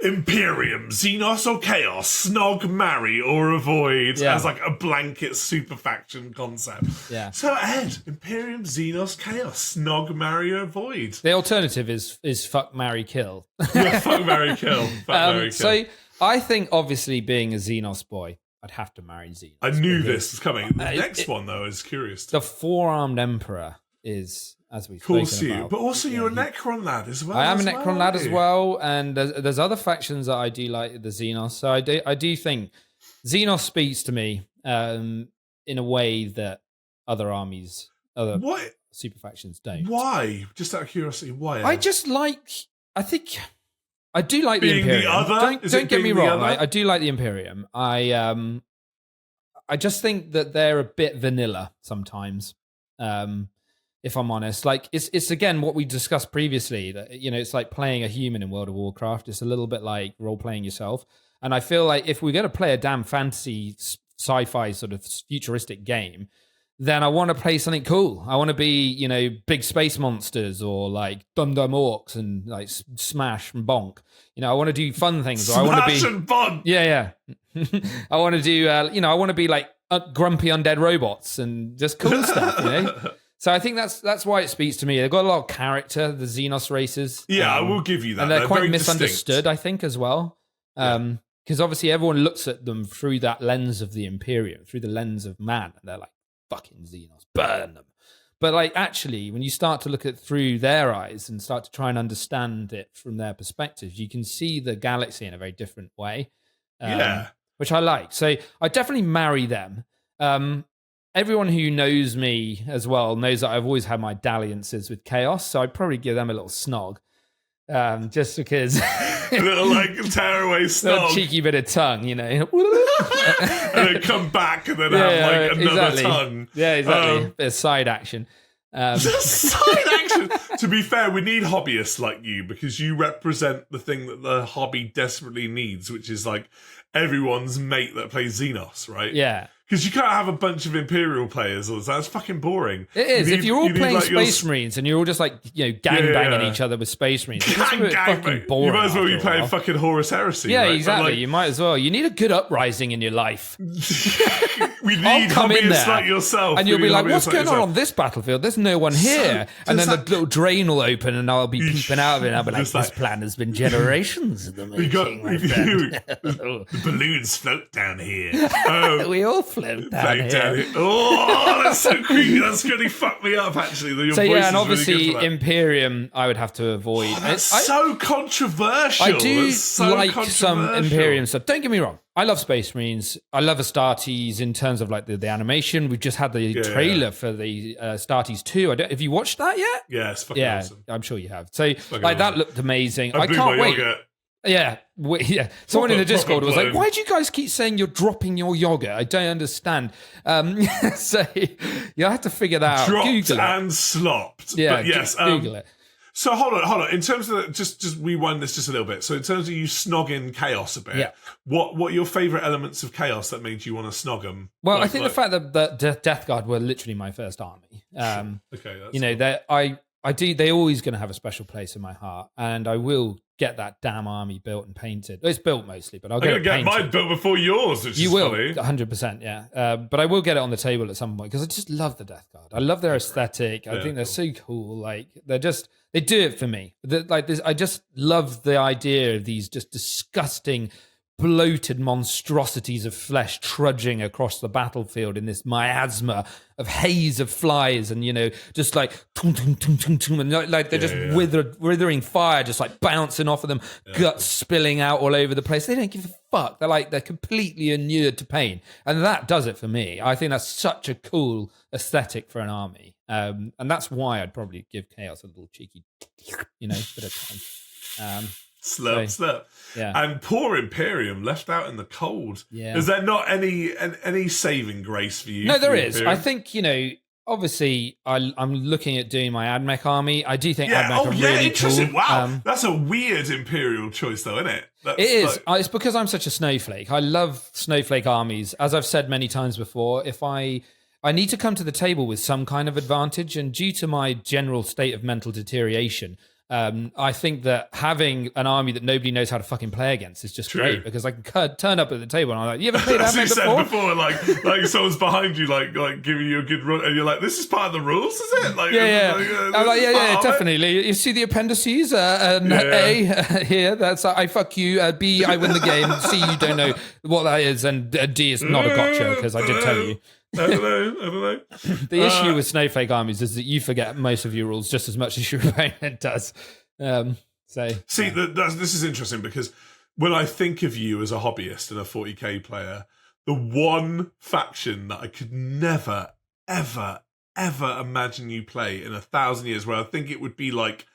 Imperium, Xenos or Chaos, snog, marry or avoid as like a blanket super faction concept. So Ed, Imperium, Xenos, Chaos, snog, marry or avoid. The alternative is fuck, marry, kill. Fuck, marry, kill. Fuck, marry, kill. So I think, obviously, being a Xenos boy, I'd have to marry Xenos. I knew this was coming. The next one, though, is curious. The four-armed emperor is, as we've spoken about. But also, you're a Necron lad as well. I am a Necron lad as well, and there's other factions that I do like the Xenos. So I do think Xenos speaks to me in a way that other armies, other super factions don't. Why? Just out of curiosity, why? I do like being the Imperium. The other? Don't get me wrong. I do like the Imperium. I just think that they're a bit vanilla sometimes. If I'm honest, like it's again what we discussed previously. That it's like playing a human in World of Warcraft. It's a little bit like role playing yourself. And I feel like if we're going to play a damn fantasy sci-fi sort of futuristic game, then I want to play something cool. I want to be, big space monsters or like Dum-Dum Orcs and like smash and bonk. I want to do fun things. Smash I want to be, and bonk. Yeah. I want to do, I want to be like grumpy undead robots and just cool stuff, So I think that's why it speaks to me. They've got a lot of character, the Xenos races. Yeah, I will give you that. And they're quite misunderstood, I think, as well. Because obviously everyone looks at them through that lens of the Imperium, through the lens of man, and they're like, fucking Xenos, burn them. But like actually, when you start to look at through their eyes and start to try and understand it from their perspectives, you can see the galaxy in a very different way. Which I like. So I definitely marry them. Everyone who knows me as well knows that I've always had my dalliances with Chaos, so I'd probably give them a little snog. Just because a little like tearaway snog, a cheeky bit of tongue, and then come back and then have like another tongue. Yeah, exactly. Bit of side action. Side action. To be fair, we need hobbyists like you because you represent the thing that the hobby desperately needs, which is like everyone's mate that plays Xenos, right? Yeah. Because you can't have a bunch of Imperial players. That's fucking boring. It is. If you're all playing Space Marines and you're all just like, gang-banging each other with Space Marines, it's fucking boring. You might as well be playing fucking Horus Heresy. Yeah, right? exactly. You might as well. You need a good uprising in your life. We need hobbyists like yourself. And you'll be like, what's going on this battlefield? There's no one here. And then the little drain will open and I'll be peeping out of it and I'll be like, this plan has been generations in the making, my friend. The balloons float down here. We all float down here. Oh, that's so creepy. That's really fucked me up, actually. And obviously really Imperium I would have to avoid. That's so controversial. I do like some Imperium stuff. Don't get me wrong. I love Space Marines. I love Astartes in terms of like the animation. We've just had the trailer for the Astartes 2. Have you watched that yet? Yeah, it's fucking awesome. I'm sure you have. So that looked amazing. I can't wait. Yogurt. Yeah. Someone in the Discord was like, why do you guys keep saying you're dropping your yogurt? I don't understand. So you'll have to figure that out. Dropped Google and it. slopped. Yeah, but yes. Google it. So hold on. In terms of just rewind this just a little bit. So in terms of you snogging chaos a bit, what are your favourite elements of chaos that made you want to snog them? Well, I think the fact that the Death Guard were literally my first army. Okay, that's cool. They're always going to have a special place in my heart, and I will get that damn army built and painted. It's built mostly, but I'll get it painted. Mine built before yours, which you is will, funny. 100%, yeah. But I will get it on the table at some point because I just love the Death Guard. I love their aesthetic. I think they're so cool. Like they do it for me. I just love the idea of these just disgusting, bloated monstrosities of flesh trudging across the battlefield in this miasma of haze of flies, and just like tum, tum, tum, tum, tum, and like they're just withering fire, just like bouncing off of them, guts spilling out all over the place. They don't give a fuck. They're completely inured to pain, and that does it for me. I think that's such a cool aesthetic for an army, and that's why I'd probably give Chaos a little cheeky, bit of time. Slurp. Yeah. And poor Imperium left out in the cold. Yeah. Is there not any saving grace for you? No, there is. Imperium? I think, obviously I'm looking at doing my AdMech army. I do think AdMech are really interesting. cool. Wow. That's a weird Imperial choice though, isn't it? It is. It's because I'm such a snowflake. I love snowflake armies. As I've said many times before, if I need to come to the table with some kind of advantage, and due to my general state of mental deterioration, I think that having an army that nobody knows how to fucking play against is just great, because I can turn up at the table and I'm like, you ever played that before? Like someone's behind you, like giving you a good run, and you're like, this is part of the rules, is it? Like, I'm like, definitely. You see the appendices, A here, that's I fuck you, B, I win the game, C, you don't know what that is, and D is not a gotcha, because I did tell you. I don't know. The issue with snowflake armies is that you forget most of your rules just as much as your opponent does. This is interesting, because when I think of you as a hobbyist and a 40k player, the one faction that I could never, ever, ever imagine you play in 1,000 years, where I think it would be like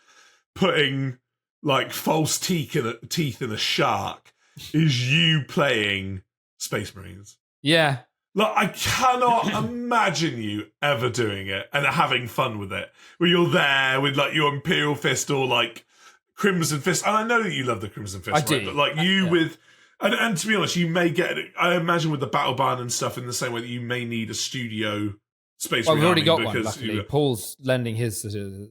putting like false teeth in a shark, is you playing Space Marines. Yeah. Like, I cannot imagine you ever doing it and having fun with it. Where you're there with like your Imperial Fist or like Crimson Fist. And I know that you love the Crimson Fist, I do. But like with, and to be honest, you may get it. I imagine with the Battle Barn and stuff in the same way that you may need a studio Space Marine. We've already got one, luckily. Paul's lending his to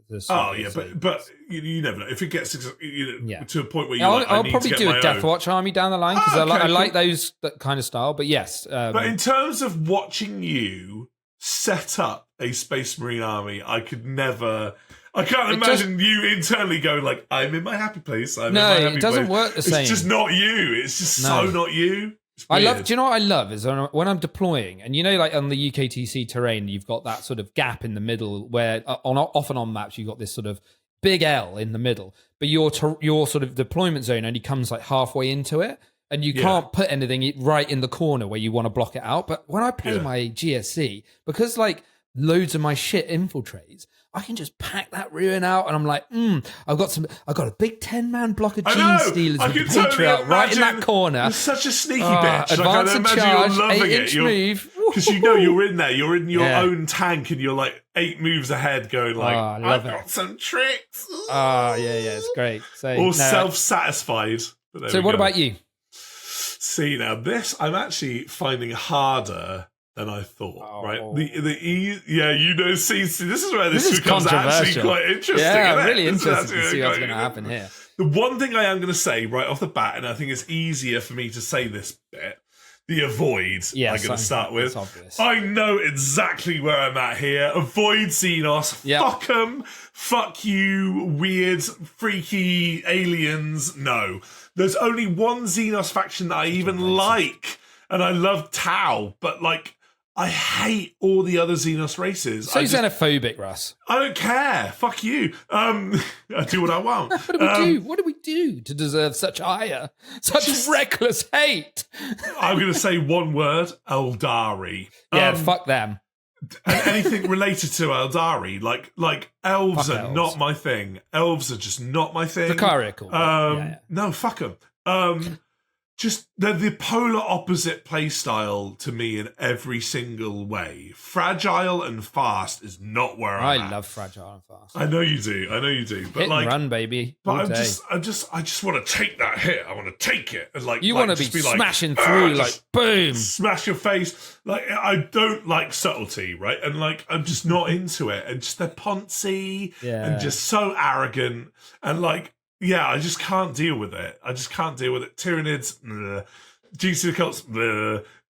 but you never know. If it gets to a point where I'll probably do a Death Watch army down the line, because I like that kind of style. But yes. But in terms of watching you set up a Space Marine army, I can't imagine you internally going like, I'm in my happy place. It doesn't work the same. It's just not you. It's just so not you. Do you know what I love is when I'm deploying, and like on the UKTC terrain, you've got that sort of gap in the middle where often on maps you've got this sort of big L in the middle, but your sort of deployment zone only comes like halfway into it, and you can't put anything right in the corner where you want to block it out. But when I play my GSC, because like loads of my shit infiltrates, I can just pack that ruin out, and I'm like, I've got a big 10-man block of Gene Stealers with the Patriot right in that corner. You're such a sneaky bitch. Advance and charge, you're loving 8-inch move. Because you're in there, you're in your own tank, and you're like 8 moves ahead going like, I've got some tricks. It's great. So, self-satisfied. So what about you? See, now this I'm actually finding harder than I thought. Oh. Right? See, this is where this becomes controversial. actually quite interesting. Yeah, isn't it? really This is interesting to actually see what's quite- going to happen here. The one thing I am going to say right off the bat, and I think it's easier for me to say this bit, the avoid Yes, I'm going to start it's with. obvious. I know exactly where I'm at here. Avoid Xenos. Yep. Fuck them. Fuck you, weird, freaky aliens. No. There's only one Xenos faction that I even like, and I love Tau, but like, I hate all the other Xenos races. So xenophobic, Russ. I don't care. Fuck you. I do what I want. What do we do? What do we do to deserve such ire? Such reckless hate? I'm going to say one word, Eldari. Yeah, fuck them. And anything related to Eldari, like elves Fuck are elves. not my thing. Elves are just not my thing. Dracarys are cool. Yeah. No, fuck them. Just they're the polar opposite play style to me in every single way. Fragile and fast is not where I'm at. I love fragile and fast. I know you do. But Hit and run, baby. But all day. I just want to take that hit. I want to take it and You want to be smashing through, like boom, smash your face. Like I don't like subtlety, right? And like I'm just not into it. And just they're poncy and just so arrogant and like. Yeah, I just can't deal with it. Tyranids, GC cults,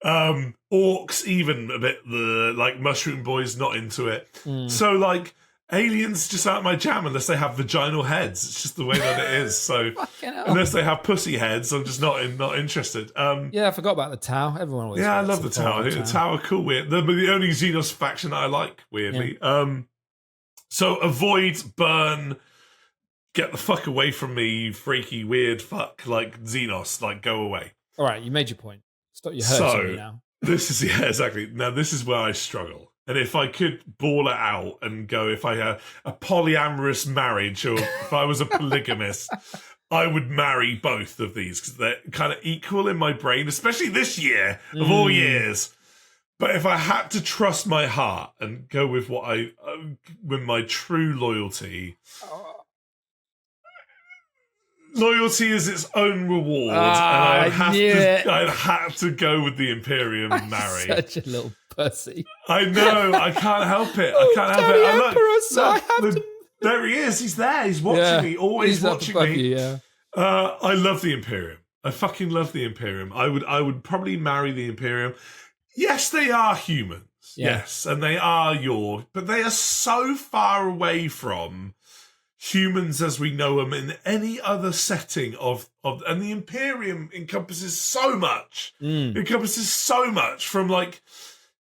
orcs, even a bit, like mushroom boys, not into it. So like aliens just aren't my jam unless they have vaginal heads. It's just the way that it is. So unless they have pussy heads, I'm just not interested. I forgot about the Tau. Everyone always. I love the Tau. I think the Tau are cool. Weird. They're the only Xenos faction that I like. Weirdly. Yeah. So avoid, burn. Get the fuck away from me, you freaky, weird fuck, like Xenos, like go away. All right, you made your point. Stop your hurting me now. This is, exactly. Now, this is where I struggle. And if I could ball it out and go, if I had a polyamorous marriage or if I was a polygamist, I would marry both of these because they're kind of equal in my brain, especially this year of all years. But if I had to trust my heart and go with with my true loyalty... Loyalty is its own reward, and I'd have to go with the Imperium and marry. Such a little pussy. I know. I can't help it. There he is. He's there. He's watching me. Always watching me. You, I love the Imperium. I fucking love the Imperium. I would probably marry the Imperium. Yes, they are humans. Yeah. Yes, and they are but they are so far away from humans as we know them in any other setting and the Imperium encompasses so much. It encompasses so much from like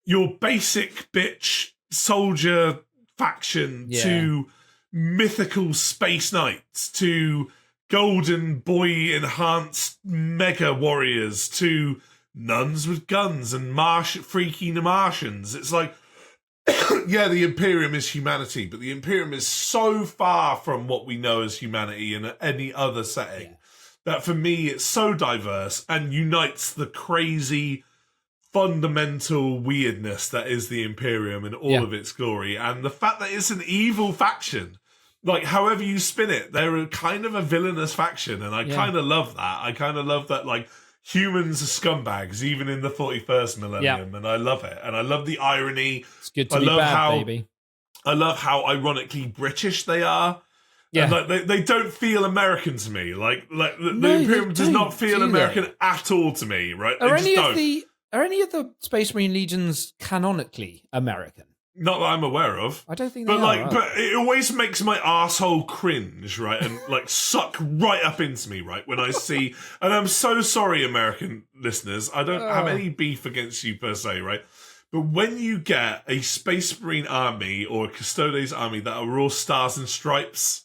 your basic bitch soldier faction to mythical space knights to golden boy enhanced mega warriors to nuns with guns and freaky Martians. It's like the Imperium is humanity, but the Imperium is so far from what we know as humanity in any other setting that for me it's so diverse and unites the crazy fundamental weirdness that is the Imperium in all of its glory. And the fact that it's an evil faction, like however you spin it, they're kind of a villainous faction, and I kind of love that. I kind of love that, like, humans are scumbags, even in the 41st millennium, and I love it. And I love the irony. It's good to be bad, baby. I love how ironically British they are. Yeah. And like they don't feel American to me. Like the Imperium does not feel American at all to me, right? Are any of the Space Marine legions canonically American? Not that I'm aware of. I don't think they are. But it always makes my asshole cringe, right? And like suck right up into me, right? When I see, and I'm so sorry, American listeners. I don't have any beef against you per se, right? But when you get a Space Marine army or a Custodes army that are all stars and stripes,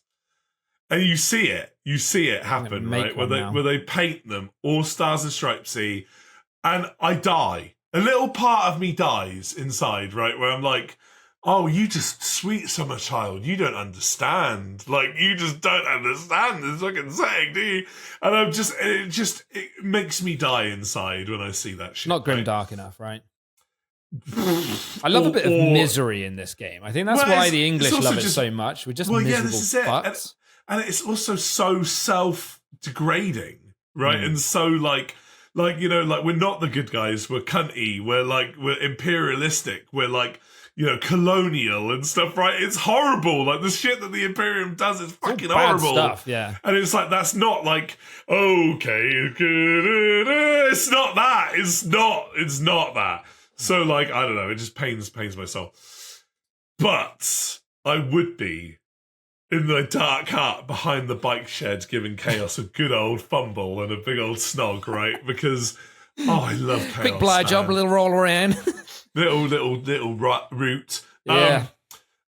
and you see it happen, right? Where they paint them all stars and stripesy, and I die. A little part of me dies inside, right? Where I'm like, oh, you just sweet summer child. You don't understand. Like, you just don't understand this fucking setting, do you? And it makes me die inside when I see that shit. Not grimdark enough, right? I love a bit of misery in this game. I think that's why the English love it so much. We're just miserable fucks. And it's also so self-degrading, right? And so, like, Like, you know, like we're not the good guys. We're cunty. We're imperialistic. We're like, you know, colonial and stuff, right? It's horrible. Like the shit that the Imperium does is fucking horrible stuff. Yeah, and it's like that's not like okay. It's not that. It's not that. So like I don't know. It just pains my soul. But I would be in the dark hut behind the bike shed, giving Chaos a good old fumble and a big old snog, right? Because I love Chaos. Big blind job, a little roll around. little root. Yeah.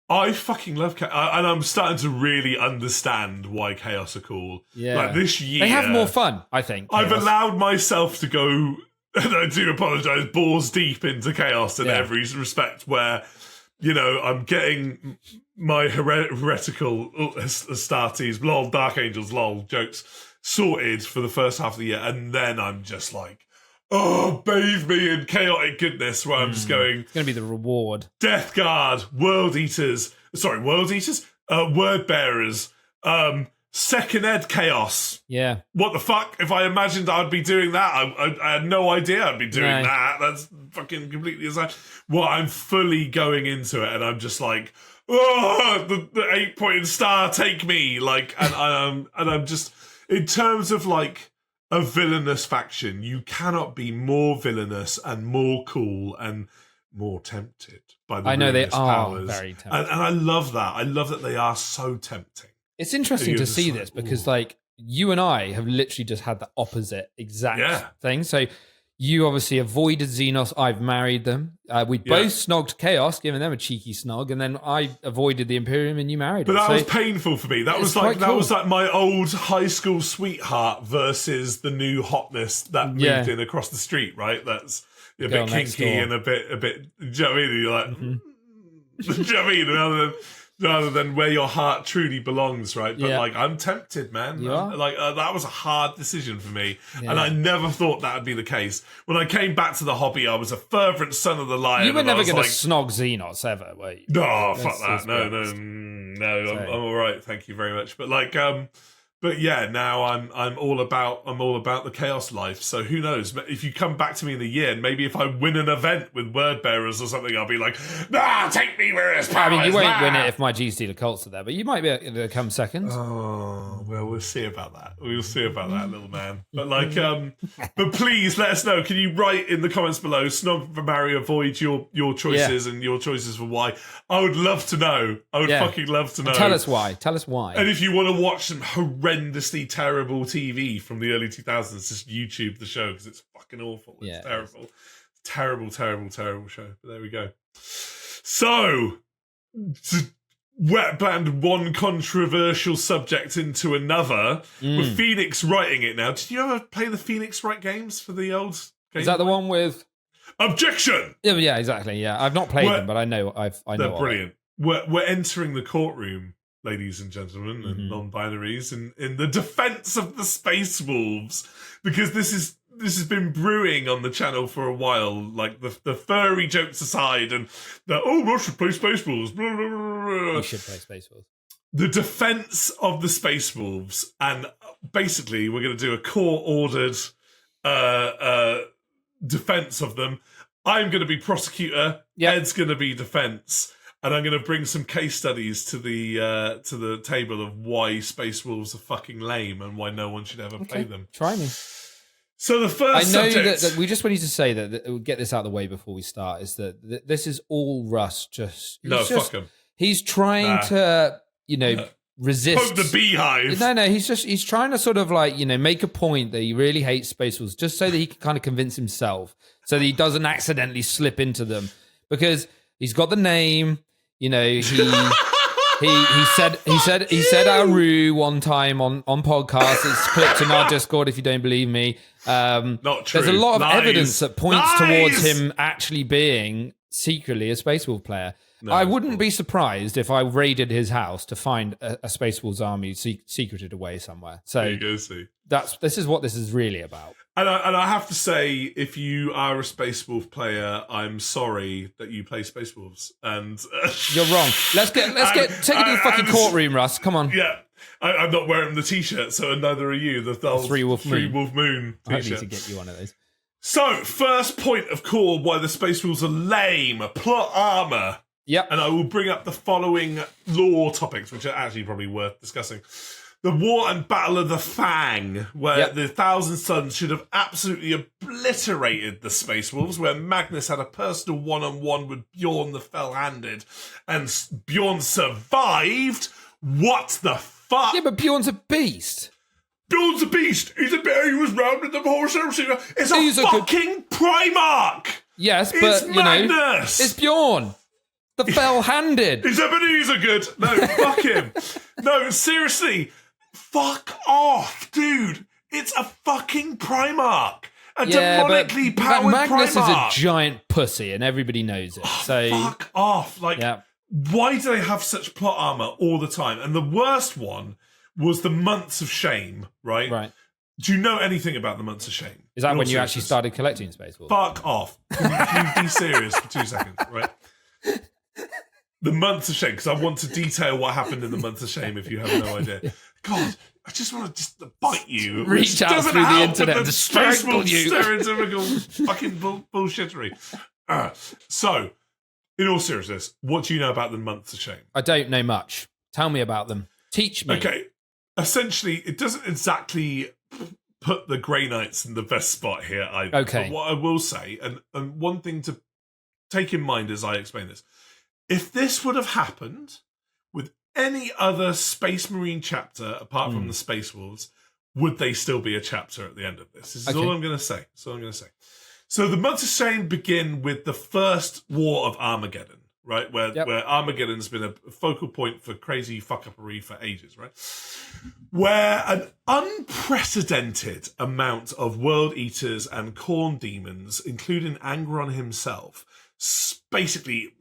I fucking love Chaos, and I'm starting to really understand why Chaos are cool. Yeah, like this year they have more fun. I think I've allowed myself to go, and I do apologise, balls deep into Chaos in every respect. Where you know I'm getting my heretical Astartes, lol, Dark Angels, lol jokes sorted for the first half of the year, and then I'm just like, oh, bathe me in chaotic goodness where I'm just going... It's going to be the reward. Death Guard, Word Bearers, Second Ed Chaos. Yeah. What the fuck? If I imagined I'd be doing that, I had no idea I'd be doing that. That's fucking completely aside. Well, I'm fully going into it and I'm just like, oh, the 8-pointed star, take me. Like, and I'm just... In terms of, like, a villainous faction, you cannot be more villainous and more cool and more tempted by the ruinous powers. Very tempting. And I love that. I love that they are so tempting. It's interesting to see this because, like, you and I have literally just had the opposite exact thing. So you obviously avoided Xenos. I've married them. We both snogged Chaos, giving them a cheeky snog, and then I avoided the Imperium, and you married. But that was painful for me. That was like was like my old high school sweetheart versus the new hotness that moved in across the street. Right? That's a bit kinky and a bit. Do you know what I mean? You're like, do you know what I mean? Rather than where your heart truly belongs, right? But like, I'm tempted, man. That was a hard decision for me, and I never thought that would be the case. When I came back to the hobby, I was a fervent son of the lion. You were never going to snog Xenos ever, were you? No, fuck that. No. I'm all right. Thank you very much. But like, but yeah, now I'm all about the chaos life. So who knows? If you come back to me in a year, and maybe if I win an event with word bearers or something, I'll be like, take me where it's powers. I mean, you won't win it if my G-Stealer cults are there, but you might be able to come second. Oh well, we'll see about that. We'll see about that, little man. But like, but please let us know. Can you write in the comments below? Snog for Mario, avoid your choices and your choices for why. I would love to know. I would fucking love to know. And tell us why. And if you want to watch some horrendously terrible TV from the early 2000s, just YouTube the show because it's fucking awful. It's terrible. Terrible show. But there we go. So, to wet blend one controversial subject into another, with Phoenix writing it now. Did you ever play the Phoenix Wright games for the old game? Is that the one with... Objection! Yeah, exactly. Yeah, I've not played them, but I know. They're brilliant. We're entering the courtroom, ladies and gentlemen, and non-binaries, in the defense of the Space Wolves, because this has been brewing on the channel for a while. Like the furry jokes aside, and I should play Space Wolves. Blah, blah, blah, blah. You should play Space Wolves. The defense of the Space Wolves, and basically we're going to do a court-ordered defense of them. I'm going to be prosecutor. Ed's going to be defense. And I'm going to bring some case studies to the table of why Space Wolves are fucking lame and why no one should ever play them. Try me. So the first subject... that we just need to say that we'll get this out of the way before we start, is that this is all Russ fuck him. He's trying to, resist... Poke the beehive. No, he's trying to sort of like, make a point that he really hates Space Wolves just so that he can kind of convince himself, so that he doesn't accidentally slip into them. Because he's got the name... he said Aru one time on podcast. It's clipped in our Discord if you don't believe me. Not true. There's a lot of evidence that points towards him actually being secretly a Space Wolf player. No, I wouldn't be surprised if I raided his house to find a Space Wolves army secreted away somewhere. So there you go, see. This is what this is really about. And I have to say, if you are a Space Wolf player, I'm sorry that you play Space Wolves. And you're wrong. Let's take it to the fucking courtroom, Russ. Come on. Yeah. I'm not wearing the t-shirt, so neither are you. The Three Wolf Moon I t-shirt. need to get you one of those. So, first point of call why the Space Wolves are lame. Plot armor. Yep. And I will bring up the following lore topics, which are actually probably worth discussing. The War and Battle of the Fang, where the Thousand Suns should have absolutely obliterated the Space Wolves, where Magnus had a personal one-on-one with Bjorn the Fell-Handed, and Bjorn survived. What the fuck? Yeah, but Bjorn's a beast. Bjorn's a beast. He was rounded the whole service. It's a fucking Primarch. Yes, but it's Magnus. It's Bjorn. The Fell-Handed. His Ebenezer good. No, fuck him. No, seriously. Fuck off, dude. It's a fucking Primarch. A demonically powered Magnus Primarch. is a giant pussy, and everybody knows it. So fuck off. Like, why do they have such plot armor all the time? And the worst one was the Months of Shame, right? Right. Do you know anything about the Months of Shame? Is that when you actually started collecting Space Wolves? Fuck off. Can you be serious for 2 seconds, right? The Months of Shame, because I want to detail what happened in the Months of Shame if you have no idea. God, I just want to just bite you. Reach out through the internet and strangle you. Stereotypical fucking bullshittery. So, in all seriousness, what do you know about the Months of Shame? I don't know much. Tell me about them. Teach me. Okay, essentially, it doesn't exactly put the Grey Knights in the best spot here either. Okay. But what I will say, and one thing to take in mind as I explain this, if this would have happened with any other Space Marine chapter apart from the Space Wolves, would they still be a chapter at the end of this? This is all I'm going to say. So the Months of Shame begin with the first War of Armageddon, right? Where Armageddon's been a focal point for crazy fuck-uppery for ages, right? Where an unprecedented amount of World Eaters and Khorne demons, including Angron himself, basically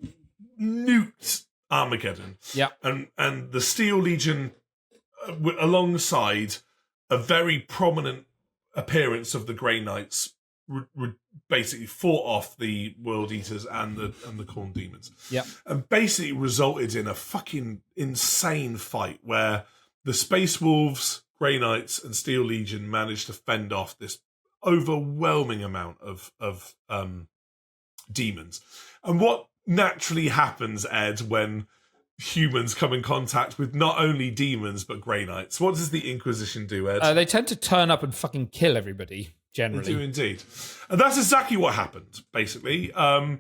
nuked Armageddon. Yeah. And the Steel Legion, alongside a very prominent appearance of the Grey Knights, basically fought off the World Eaters and the Khorne demons. Yeah. And basically resulted in a fucking insane fight where the Space Wolves, Grey Knights, and Steel Legion managed to fend off this overwhelming amount of demons. And what naturally happens, Ed, when humans come in contact with not only demons but Grey Knights? What does the Inquisition do, Ed? They tend to turn up and fucking kill everybody, generally. They do indeed. And that's exactly what happened, basically. A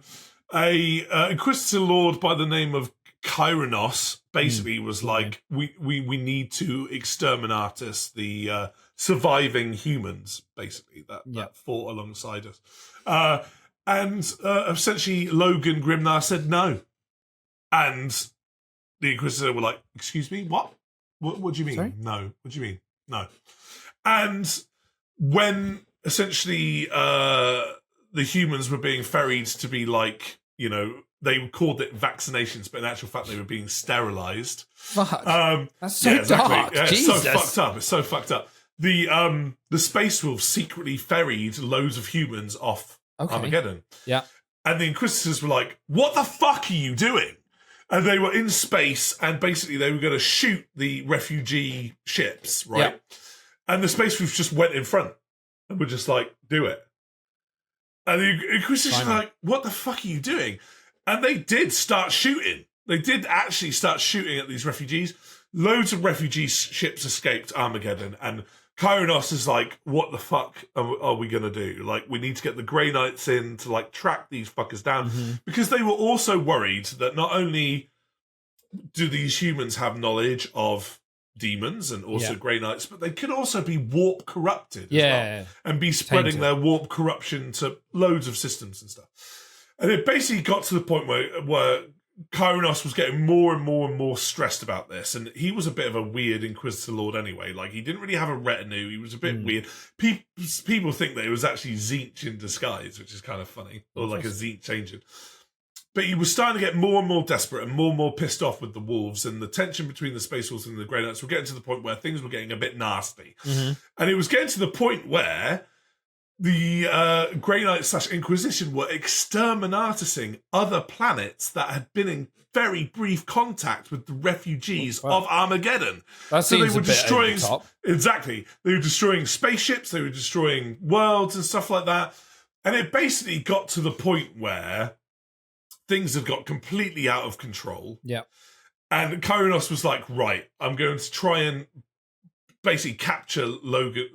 Inquisitor Lord by the name of Kyranos basically was like, we need to exterminatus the surviving humans, basically, that fought alongside us. And essentially, Logan Grimnar said no. And the Inquisitor were like, excuse me, what? What do you mean? Sorry? No. What do you mean? No. And when essentially the humans were being ferried to be like, you know, they called it vaccinations, but in actual fact they were being sterilized. Fuck. That's so dark. Yeah, Jesus. It's so fucked up. The Space Wolves secretly ferried loads of humans off Armageddon. Yeah. And the Inquisitors were like, what the fuck are you doing? And they were in space, and basically they were going to shoot the refugee ships, right? Yeah. And the Space Wolves just went in front and were just like, do it. And the Inquisitors were like, what the fuck are you doing? And they did start shooting. They did actually start shooting at these refugees. Loads of refugee ships escaped Armageddon, and Kyranos is like, what the fuck are we going to do? Like, we need to get the Grey Knights in to, like, track these fuckers down. Mm-hmm. Because they were also worried that not only do these humans have knowledge of demons and also Grey Knights, but they could also be warp corrupted as well, and be spreading their warp corruption to loads of systems and stuff. And it basically got to the point where Kyranos was getting more and more and more stressed about this, and he was a bit of a weird Inquisitor Lord anyway. Like, he didn't really have a retinue. He was a bit weird. People think that it was actually Tzeentch in disguise, which is kind of funny, or like a Tzeentch agent. But he was starting to get more and more desperate and more pissed off with the Wolves, and the tension between the Space Wolves and the Grey Knights were getting to the point where things were getting a bit nasty. Mm-hmm. And it was getting to the point where the Grey Knights / Inquisition were exterminating other planets that had been in very brief contact with the refugees of Armageddon. That seems a bit over the top. Exactly. They were destroying spaceships, they were destroying worlds and stuff like that. And it basically got to the point where things had got completely out of control. Yeah. And Kyronos was like, right, I'm going to try and basically capture Logan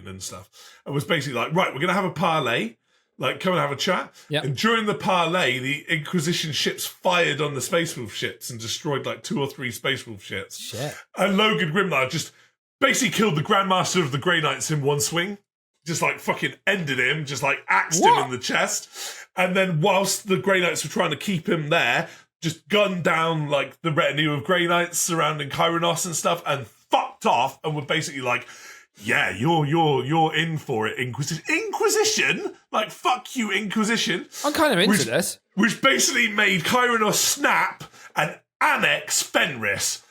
and stuff. And was basically like, right, we're going to have a parlay. Like, come and have a chat. Yep. And during the parlay, the Inquisition ships fired on the Space Wolf ships and destroyed like 2 or 3 Space Wolf ships. Shit. And Logan Grimnar just basically killed the Grandmaster of the Grey Knights in one swing. Just like fucking ended him, just like axed him in the chest. And then whilst the Grey Knights were trying to keep him there, just gunned down like the retinue of Grey Knights surrounding Kyronos and stuff and fucked off and were basically like, yeah, you're in for it, Inquisition. Inquisition? Like, fuck you, Inquisition. I'm kind of into this. Which basically made Kyronos snap and annex Fenris.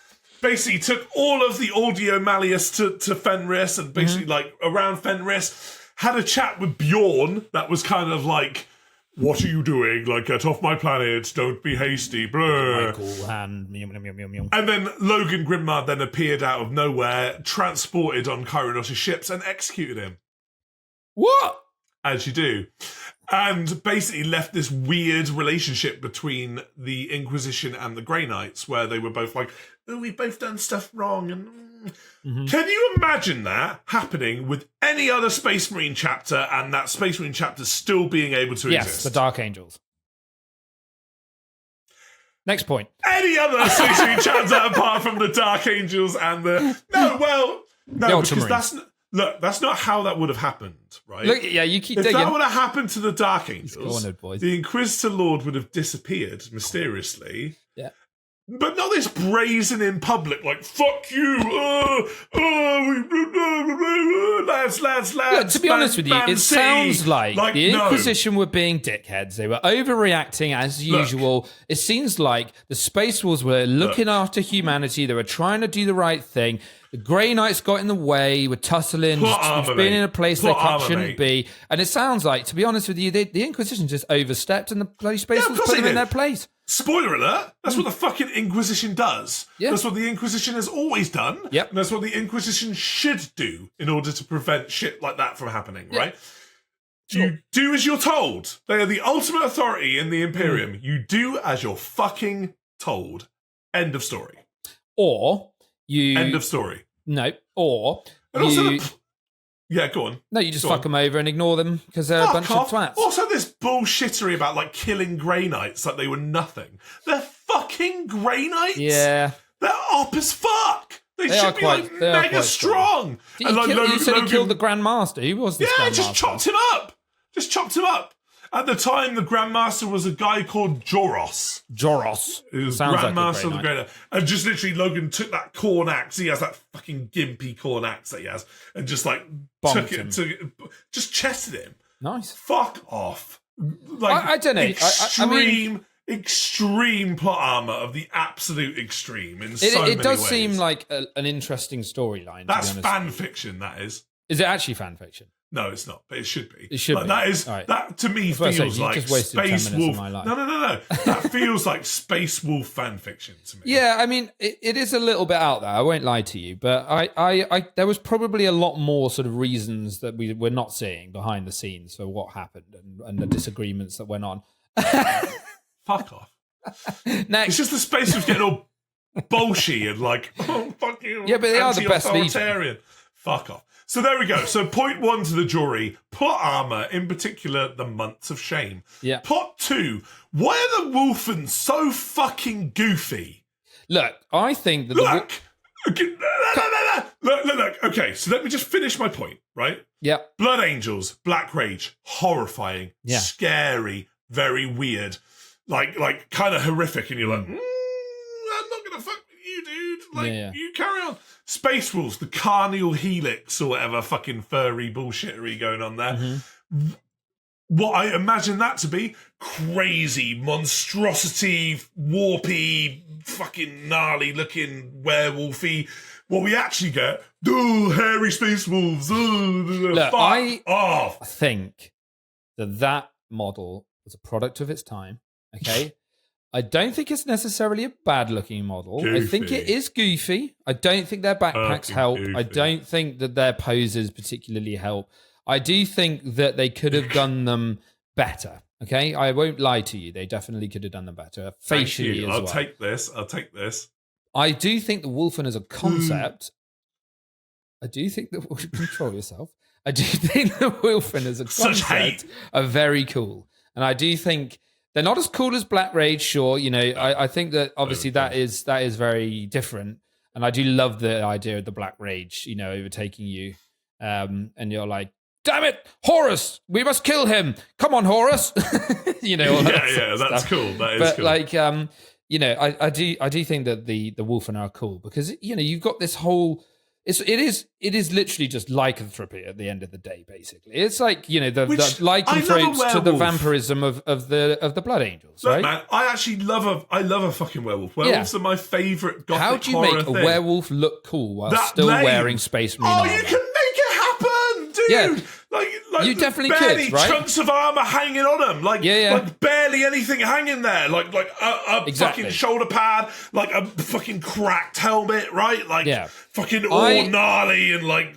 Basically took all of the audio Malleus to Fenris and basically like around Fenris, had a chat with Bjorn that was kind of like, what are you doing? Like, get off my planet, don't be hasty, blah. Cool hand. And then Logan Grimnar then appeared out of nowhere, transported on Kyronos' ships and executed him. What? As you do. And basically left this weird relationship between the Inquisition and the Grey Knights, where they were both like, oh, we've both done stuff wrong. And Can you imagine that happening with any other Space Marine chapter and that Space Marine chapter still being able to exist? Yes, the Dark Angels. Next point. Any other Space Marine chapter apart from the Dark Angels and the... No, because that's not how that would have happened, right? Look, yeah, you keep digging. If that would have happened to the Dark Angels, boys. The Inquisitor Lord would have disappeared mysteriously. Yeah. But not this brazen in public, like, fuck you, lads. Look, to be honest with you, it sounds like the Inquisition were being dickheads. They were overreacting as usual. It seems like the Space Wolves were looking after humanity. They were trying to do the right thing. The Grey Knights got in the way, were tussling, being in a place they shouldn't be. And it sounds like, to be honest with you, the Inquisition just overstepped and the bloody Space Wolves put them in their place. Spoiler alert, that's what the fucking Inquisition does. Yeah. That's what the Inquisition has always done. Yep. And that's what the Inquisition should do in order to prevent shit like that from happening, right? Sure. You do as you're told. They are the ultimate authority in the Imperium. You do as you're fucking told. End of story. Or you... End of story. No. Or and you... Also yeah, go on. No, you just fuck them over and ignore them because they're a bunch of twats. Also, this bullshittery about like killing Grey Knights like they were nothing. They're fucking Grey Knights. Yeah, they're up as fuck. They should be like mega strong. You said he killed the Grandmaster. Who was this? Yeah, just chopped him up. At the time, the Grandmaster was a guy called Joros. It was Grandmaster of the Grey Knight. And just literally, Logan took that corn axe. He has that fucking gimpy corn axe that he has. And just like took it, just chested him. Nice. Fuck off. Like, I don't know. Extreme plot armor of the absolute extreme in so many ways. It does seem like an interesting storyline. That's fan fiction, that is. Is it actually fan fiction? No, it's not, but it should be. It should be. That to me feels like Space Wolf. No. That feels like Space Wolf fan fiction to me. Yeah, I mean, it is a little bit out there. I won't lie to you, but I there was probably a lot more sort of reasons that we're not seeing behind the scenes for what happened and the disagreements that went on. Fuck off. Next. It's just the Space Wolves getting all bolshy and like, oh, fuck you. Yeah, but they are the best leader. Fuck off. So there we go. So point 1 to the jury, plot armor, in particular, the Months of Shame. Yeah. Plot 2, why are the Wolfens so fucking goofy? Look, I think that Look. Okay, so let me just finish my point, right? Yeah. Blood Angels, Black Rage, horrifying, scary, very weird, like kind of horrific, and you're like, I'm not gonna fuck with you, dude. Like, you carry on. Space Wolves, the carnial helix or whatever fucking furry bullshittery going on there. Mm-hmm. What I imagine that to be, crazy, monstrosity, warpy, fucking gnarly looking werewolfy, what we actually get, hairy space wolves. Look, Fuck off. I think that model was a product of its time. Okay. I don't think it's necessarily a bad-looking model. Goofy. I think it is goofy. I don't think their backpacks help. Goofy. I don't think that their poses particularly help. I do think that they could have done them better. Okay, I won't lie to you. They definitely could have done them better facially as well. I'll take this. I do think the Wolfen as a concept. I do think that control yourself. I do think the Wolfen as a concept are very cool, and I do think. They're not as cool as Black Rage, sure. You know, I think that obviously that is very different, and I do love the idea of the Black Rage, you know, overtaking you, and you're like, "Damn it, Horus! We must kill him! Come on, Horus!" You know, all that that's stuff. cool. That is but cool. Like, you know, I do think that the Wolfen are cool because you know you've got this whole. It is literally just lycanthropy at the end of the day. Basically, it's like you know the lycanthropes to the vampirism of the Blood Angels. Look, right? man, I actually love a fucking werewolf. Werewolves are my favorite gothic How do you horror make a thing. werewolf look cool while still wearing Space Marine armor? You can make it happen, dude. Yeah. Like You definitely barely could, right? chunks of armor hanging on them, like barely anything hanging there, like a fucking shoulder pad, like a fucking cracked helmet, right? Like fucking all gnarly and like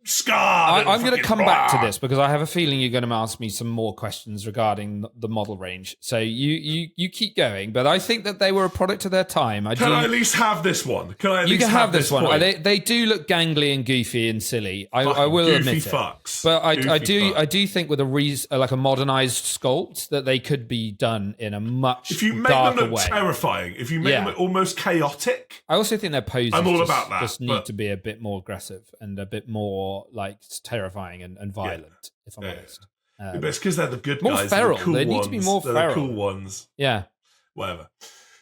scarred. I'm going to come back to this because I have a feeling you're going to ask me some more questions regarding the model range. So you keep going, but I think that they were a product of their time. Can I at least have this one? You can have this one. They do look gangly and goofy and silly. I will admit it. Fucks. But I do think with a modernized sculpt that they could be done in a much if you make darker them look way. Terrifying, if you make them almost chaotic. I also think their poses just need but to be a bit more aggressive and a bit more like terrifying and violent, if I'm honest. But it's because they're the good more guys. Feral. The cool They need ones. to be more they're feral. The cool ones. Yeah. Whatever.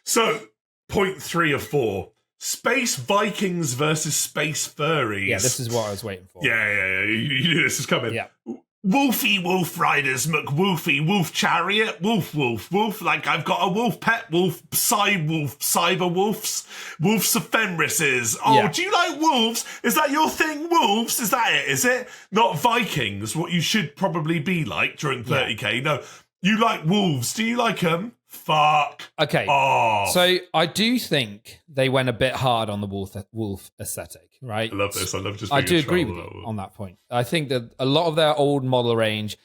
So, point 3 of 4. Space Vikings versus Space Furries. Yeah, this is what I was waiting for. Yeah. You knew this was coming. Yeah. Wolfy Wolf Riders, McWolfy, Wolf Chariot, Wolf, like I've got a wolf pet, wolf, cyber wolves, wolves of Fenrises. Oh, do you like wolves? Is that your thing, wolves? Is that it? Is it? Not Vikings, what you should probably be like during 30k. No, you like wolves. Do you like them? Fuck. Okay. Oh. So I do think they went a bit hard on the wolf aesthetic, right? I love this. I love just. I do agree with you on that point. I think that a lot of their old model range,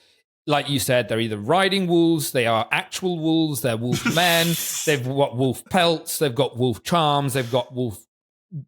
like you said, they're either riding wolves, they are actual wolves, they're wolf men, they've got wolf pelts, they've got wolf charms, they've got wolf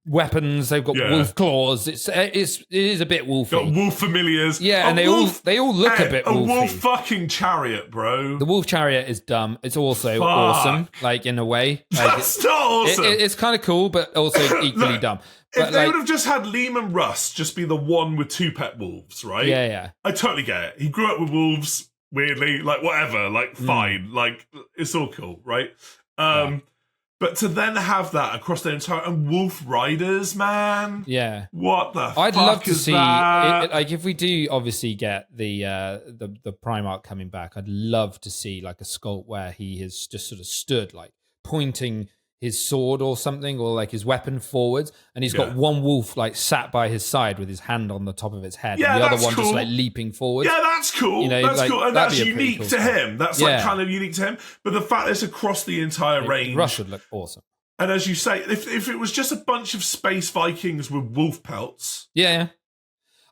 weapons, they've got wolf claws. It is a bit wolfy. Got wolf familiars. Yeah, and they all look a bit wolfy. A wolf fucking chariot, bro. The wolf chariot is dumb. It's also awesome, like in a way. Like That's not awesome. It's kind of cool, but also equally dumb. But if they would have just had Liam and Russ just be the one with 2 pet wolves, right? Yeah. I totally get it. He grew up with wolves, weirdly, like whatever, like fine, like it's all cool, right? But to then have that across the entire and wolf riders, man. Yeah. What the I'd fuck love to is see that? like if we do obviously get the Primarch coming back, I'd love to see like a sculpt where he has just sort of stood like pointing his sword or something, or like his weapon forwards, and he's got one wolf like sat by his side with his hand on the top of his head, and the other one just like leaping forward. Yeah, that's cool. You know, that's like, cool, and that's unique to him. That's like kind of unique to him. But the fact that it's across the entire range, Rush would look awesome. And as you say, if it was just a bunch of space Vikings with wolf pelts,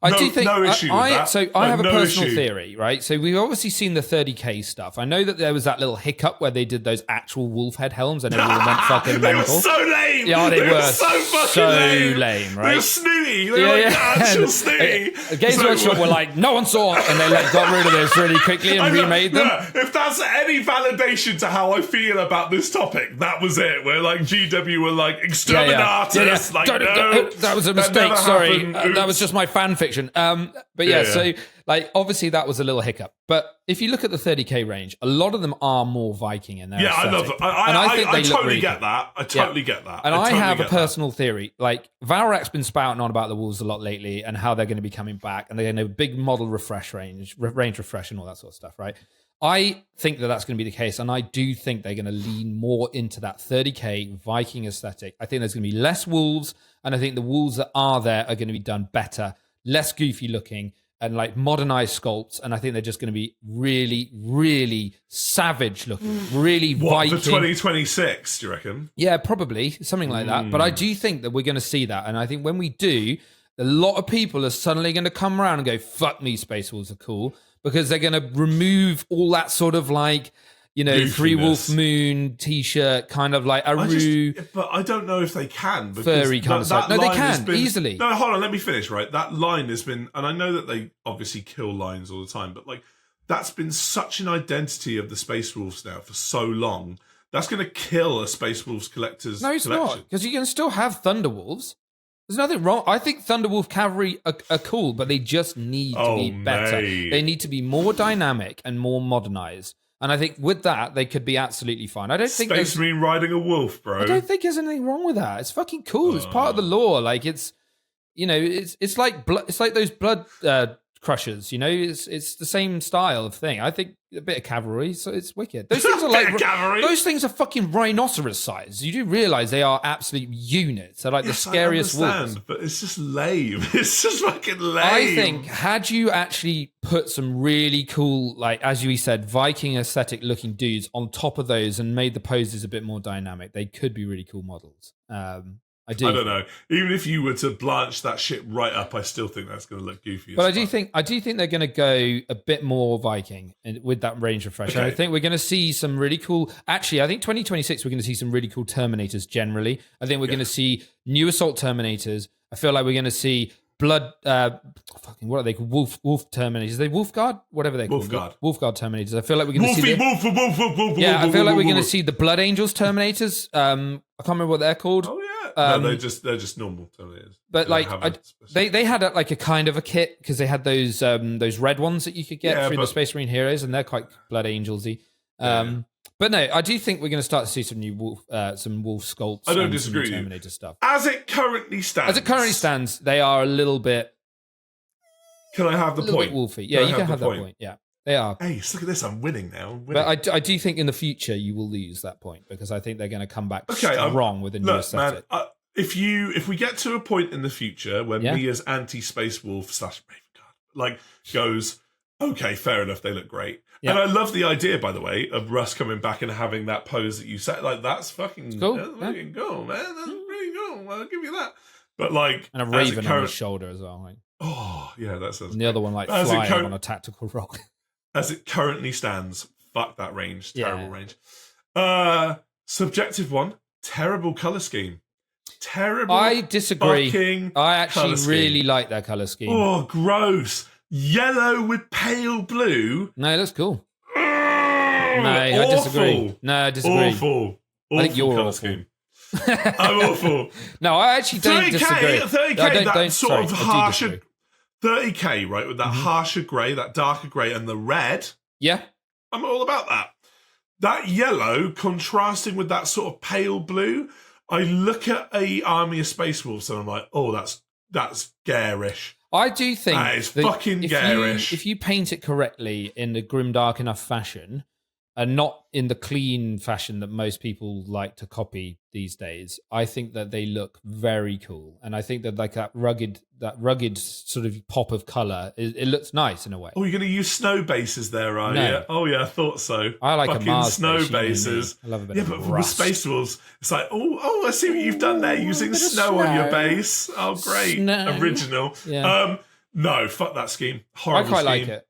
I do think no issue with that. So I have a personal theory, right? So we've obviously seen the 30k stuff. I know that there was that little hiccup where they did those actual wolf head helms and everyone went fucking they mental. Were so lame. Yeah, they were so fucking lame, right? They were snooty. They were like actual snooty. Games Workshop were like, no one saw it, and they got rid of this really quickly and remade them. Yeah, if that's any validation to how I feel about this topic, that was it. Where like GW were like exterminatus. Like, no, that was a mistake. Sorry, that was just my fan fiction. But so like obviously that was a little hiccup. But if you look at the 30k range, a lot of them are more Viking in their aesthetic. I love them. I totally get that. I totally get that. And I have a personal theory. Like Valrak's been spouting on about the wolves a lot lately and how they're going to be coming back, and they're going to have a big model refresh range refresh and all that sort of stuff, right? I think that that's going to be the case, and I do think they're going to lean more into that 30k Viking aesthetic. I think there's going to be less wolves And I think the wolves that are there are going to be done better, less goofy looking, and like modernized sculpts. And I think they're just going to be really, really savage looking, really Viking. For 2026, do you reckon? Yeah, probably something like that. But I do think that we're going to see that. And I think when we do, a lot of people are suddenly going to come around and go, fuck me, Space Wolves are cool. Because they're going to remove all that sort of like, you know, Goofiness. Three Wolf Moon t-shirt, kind of like but I don't know if they can. Because furry kind of stuff. No, they can, easily. No, hold on, let me finish, right? That line has been, and I know that they obviously kill lines all the time, but like, that's been such an identity of the Space Wolves now for so long. That's going to kill a Space Wolves collector's No, it's collection. not. Because you can still have Thunderwolves. There's nothing wrong. I think Thunderwolf cavalry are cool, but they just need to be better. Mate. They need to be more dynamic and more modernized. And I think with that, they could be absolutely fine. I don't think Space Marine riding a wolf, bro. I don't think there's anything wrong with that. It's fucking cool. It's part of the lore. Like it's, you know, it's like it's like those blood crushers. You know, it's the same style of thing. I think a bit of cavalry, so it's wicked. Those things are like cavalry. Those things are fucking rhinoceros size. You do realize they are absolute units. They're like the scariest wolves. But it's just lame. It's just fucking lame. I think had you actually put some really cool, like as you said, Viking aesthetic looking dudes on top of those and made the poses a bit more dynamic, they could be really cool models. I don't know. Even if you were to blanch that shit right up, I still think that's going to look goofy. But I do think they're going to go a bit more Viking with that range refresh. Okay. And I think we're going to see some really cool. Actually, I think 2026 we're going to see some really cool Terminators. Generally, I think we're going to see new assault Terminators. I feel like we're going to see blood. What are they called? Wolf Terminators. Are they Wolfguard? Whatever they called. Wolfguard Terminators. I feel like we're going to see. I feel like we're going to see the Blood Angels Terminators. I can't remember what they're called. Oh yeah. No, they're just normal Terminators. But they had a kind of a kit because they had those red ones that you could get through the Space Marine Heroes, and they're quite Blood Angelsy. But no, I do think we're going to start to see some new wolf sculpts. I don't disagree with Terminator stuff. As it currently stands, they are a little bit. Can I have the point? Bit wolfy. Yeah, you can have that point. Yeah, they are. Hey, look at this! I'm winning now. But I do think in the future you will lose that point because I think they're going to come back strong with a new aesthetic. Man, if we get to a point in the future where me as anti-Space Wolf / Ravenguard goes, okay, fair enough, they look great. Yeah. And I love the idea, by the way, of Russ coming back and having that pose that you said. Like, that's fucking cool. That's fucking cool, man. That's pretty cool. I'll give you that. But like, and a raven on his shoulder as well. Like, oh yeah, that sounds. And the other one like flying on a tactical rock. As it currently stands, fuck that range. Terrible range. Subjective one. Terrible color scheme. Terrible. I disagree. I actually really like that color scheme. Oh, gross. Yellow with pale blue. No, that's cool. I disagree. No, I disagree. Awful. I think you're awful. Scheme. I'm awful. No, I actually don't disagree. 30K, that sort of harsher. 30K, right, with that harsher grey, that darker grey, and the red. Yeah. I'm all about that. That yellow contrasting with that sort of pale blue. I look at a army of Space Wolves and I'm like, oh, that's garish. I do think that is fucking garish. If you paint it correctly in the grimdark enough fashion, and not in the clean fashion that most people like to copy these days, I think that they look very cool. And I think that like that rugged sort of pop of colour, it looks nice in a way. Oh, you're going to use snow bases there, are you? Oh yeah, I thought so. I like fucking a Mars snow base, bases. I love a bit yeah, of but rust. with Space Wolves, it's like, oh, I see what you've done there, using snow on your base. Oh, great, original. Yeah. No, fuck that scheme. Horrible. I quite scheme. like it.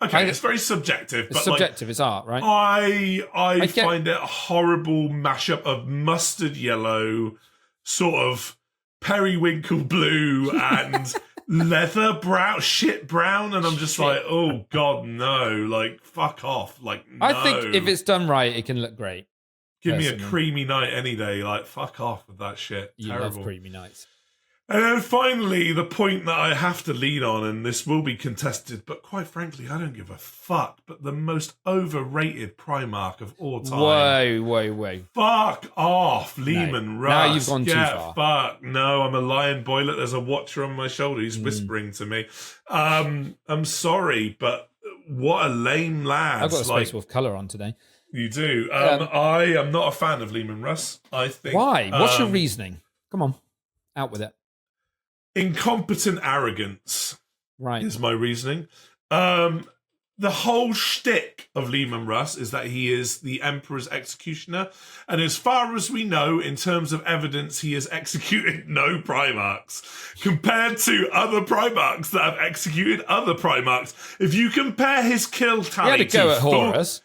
Okay, it's very subjective. It's subjective, it's art, right? I find it a horrible mashup of mustard yellow, sort of periwinkle blue, and leather brown, shit brown, and I'm just like, oh god, no! Like, fuck off! Like, no. I think if it's done right, it can look great. Give me a creamy night any day. Like, fuck off with that shit. You Terrible. love creamy nights. And then finally, the point that I have to lean on, and this will be contested, but quite frankly, I don't give a fuck, but the most overrated Primarch of all time. Whoa. Fuck off, Lehman Russ. Now you've gone too far. Fuck. No, I'm a lion boiler. There's a watcher on my shoulder. He's whispering to me. I'm sorry, but what a lame lad. I've got a Space Wolf colour on today. You do. I am not a fan of Lehman Russ. I think. Why? What's your reasoning? Come on. Out with it. Incompetent arrogance. Right. Is my reasoning. The whole shtick of Leman Russ is that he is the Emperor's executioner. And as far as we know, in terms of evidence, he has executed no Primarchs. Compared to other Primarchs that have executed other Primarchs, if you compare his kill tally he had a go at Horus.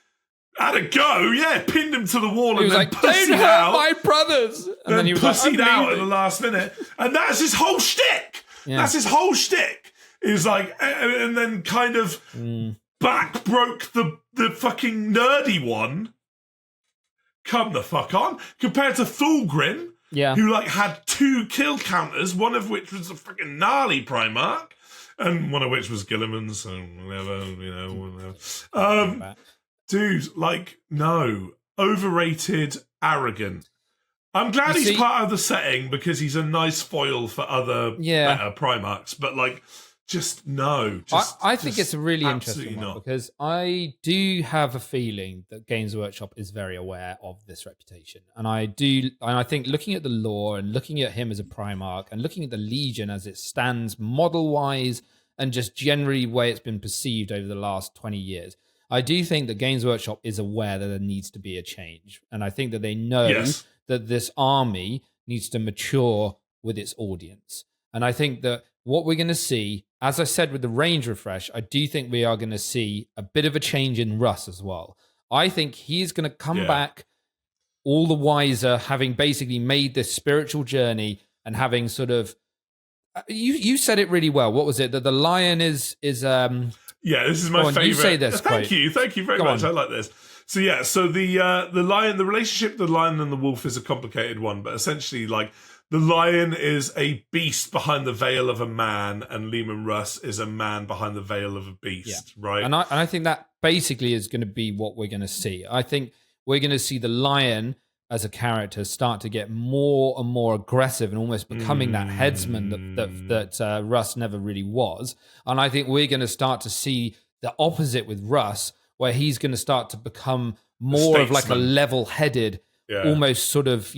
Had a go, yeah, pinned him to the wall and then like, don't hurt out, my brothers! And then he was pussied like, out at the last minute. And that's his whole shtick! Yeah. That's his whole shtick! Is like, and then kind of back broke the fucking nerdy one. Come the fuck on. Compared to Thulgrin, who like had 2 kill counters, one of which was a fucking gnarly Primarch, and one of which was Gilliman's, so whatever, whatever. Dude, like, no. Overrated, arrogant. I'm glad he's part of the setting because he's a nice foil for other better Primarchs, but like, just no. I think it's a really interesting one because I do have a feeling that Games Workshop is very aware of this reputation. And I think looking at the lore and looking at him as a Primarch and looking at the Legion as it stands model-wise and just generally the way it's been perceived over the last 20 years, I do think that Games Workshop is aware that there needs to be a change. And I think that they know that this army needs to mature with its audience. And I think that what we're going to see, as I said with the range refresh, I do think we are going to see a bit of a change in Russ as well. I think he's going to come back all the wiser, having basically made this spiritual journey and having sort of... You said it really well. What was it? That the lion is this is my favorite. You say this. Thank you very much. I like this. So the lion, the relationship of the lion and the wolf is a complicated one, but essentially, like, the lion is a beast behind the veil of a man, and Leman Russ is a man behind the veil of a beast, right? And I think that basically is going to be what we're going to see. I think we're going to see the lion as a character start to get more and more aggressive and almost becoming that headsman that Russ never really was. And I think we're going to start to see the opposite with Russ, where he's going to start to become more of like a level-headed, almost sort of,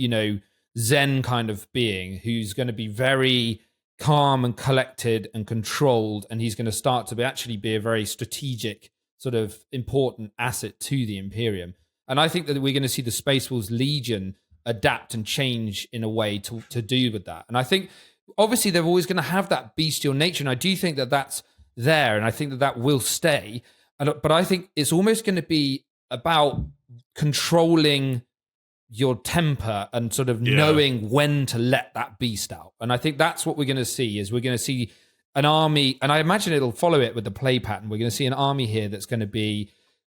Zen kind of being who's going to be very calm and collected and controlled, and he's going to start to actually be a very strategic, sort of important asset to the Imperium. And I think that we're going to see the Space Wolves Legion adapt and change in a way to do with that. And I think, obviously, they're always going to have that bestial nature, and I do think that that's there, and I think that will stay. But I think it's almost going to be about controlling your temper and sort of knowing when to let that beast out. And I think that's what we're going to see, is we're going to see an army, and I imagine it'll follow it with the play pattern. We're going to see an army here that's going to be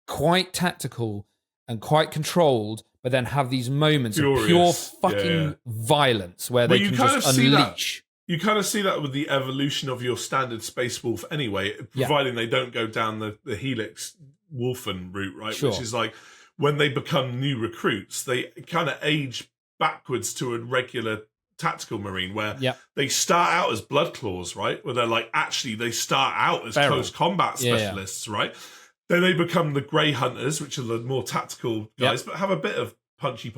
quite tactical and quite controlled, but then have these moments of pure fucking violence where they can just unleash. You kind of see that with the evolution of your standard Space Wolf anyway, providing they don't go down the Helix Wolfen route, right? Sure. Which is like, when they become new recruits, they kind of age backwards to a regular tactical Marine, where they start out as Bloodclaws, right? Where they're like, actually, they start out as close combat specialists, right? Then they become the Grey Hunters, which are the more tactical guys, but have a bit of punchy.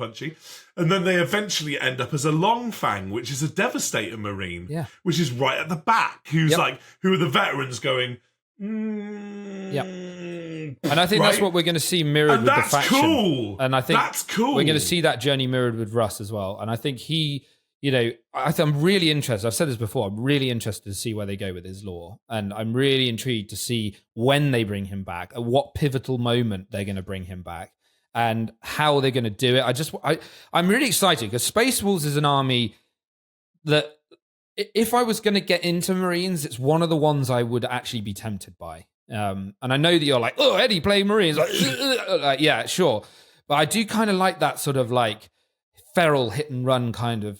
And then they eventually end up as a Longfang, which is a Devastator Marine, which is right at the back, who's like, who are the veterans going... And I think that's what we're going to see mirrored with the faction. Cool. And I think that's cool. We're going to see that journey mirrored with Russ as well. And I think I'm really interested. I've said this before. I'm really interested to see where they go with his lore. And I'm really intrigued to see when they bring him back, at what pivotal moment they're going to bring him back, and how they're going to do it. I'm really excited because Space Wolves is an army that, if I was going to get into Marines, it's one of the ones I would actually be tempted by. And I know that you're like, oh, Eddie, play Marines. Like, yeah, sure. But I do kind of like that sort of like feral hit and run kind of,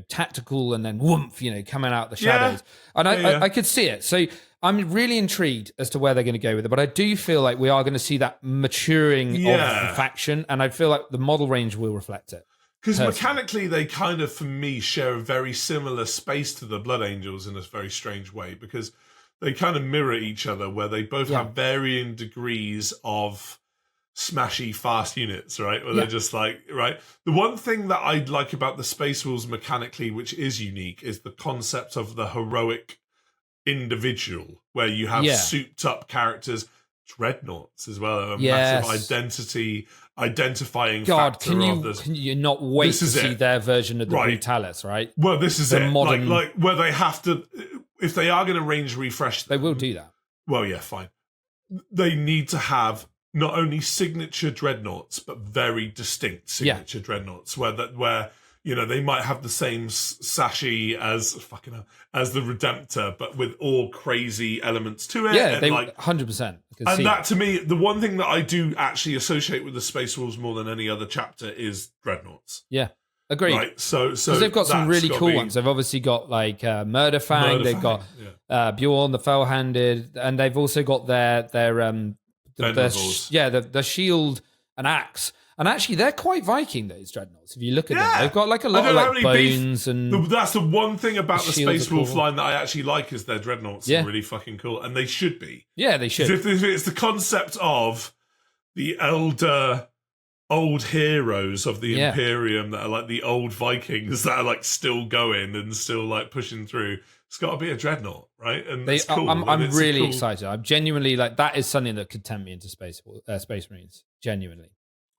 tactical, and then whoomph, coming out the shadows. And I could see it. So I'm really intrigued as to where they're going to go with it. But I do feel like we are going to see that maturing of the faction. And I feel like the model range will reflect it. Because mechanically, they kind of, for me, share a very similar space to the Blood Angels in a very strange way, because they kind of mirror each other, where they both have varying degrees of smashy, fast units, right? Where they're just like, right? The one thing that I like about the Space Wolves mechanically, which is unique, is the concept of the heroic individual, where you have souped up characters, dreadnoughts as well, a massive identifying factor can you not wait to see their version of the Brutalis, right? Well, this is it. Modern... like where they have to, if they are going to range refresh them, they will do that. Well, yeah, fine. They need to have not only signature dreadnoughts, but very distinct signature dreadnoughts, where you know, they might have the same sashi as the Redemptor, but with all crazy elements to it. Yeah, they 100%. And that, to me, the one thing that I do actually associate with the Space Wolves more than any other chapter is dreadnoughts. Yeah, agreed. Right, so they've got some really cool ones. They've obviously got like Murderfang. They've got Bjorn, the Fell-handed, and they've also got their shield and axe. And actually, they're quite Viking, those dreadnoughts. If you look at them, they've got like a lot of like bones and. That's the one thing about the Space Wolf line that I actually like, is their dreadnoughts are really fucking cool, and they should be. Yeah, they should. If it's the concept of the old heroes of the Imperium that are like the old Vikings that are like still going and still like pushing through. It's got to be a dreadnought, right? And it's cool. I'm really excited. I'm genuinely like, that is something that could tempt me into Space Marines. Genuinely.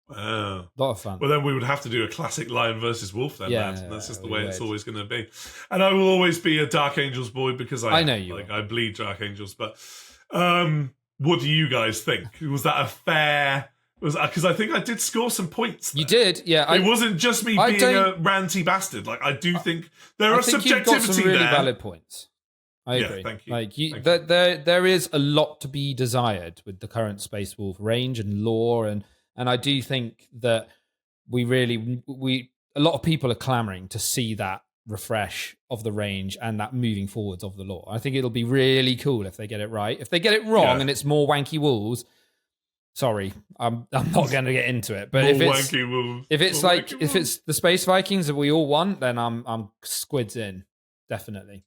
Wow. A lot of fun. Well, then we would have to do a classic lion versus wolf then, man. That's just the way it's always going to be. And I will always be a Dark Angels boy because I know you. Like, I bleed Dark Angels. But what do you guys think? Was that a fair... Because I think I did score some points there. You did, yeah. It wasn't just me being a ranty bastard. Like, I do think there are subjectivity you've got some really valid points. I agree. Thank you. Like there is a lot to be desired with the current Space Wolf range and lore, and I do think that a lot of people are clamoring to see that refresh of the range and that moving forwards of the lore. I think it'll be really cool if they get it right. If they get it wrong and it's more wanky wolves, sorry, I'm not going to get into it. But if it's the Space Vikings that we all want, then I'm squids in, definitely.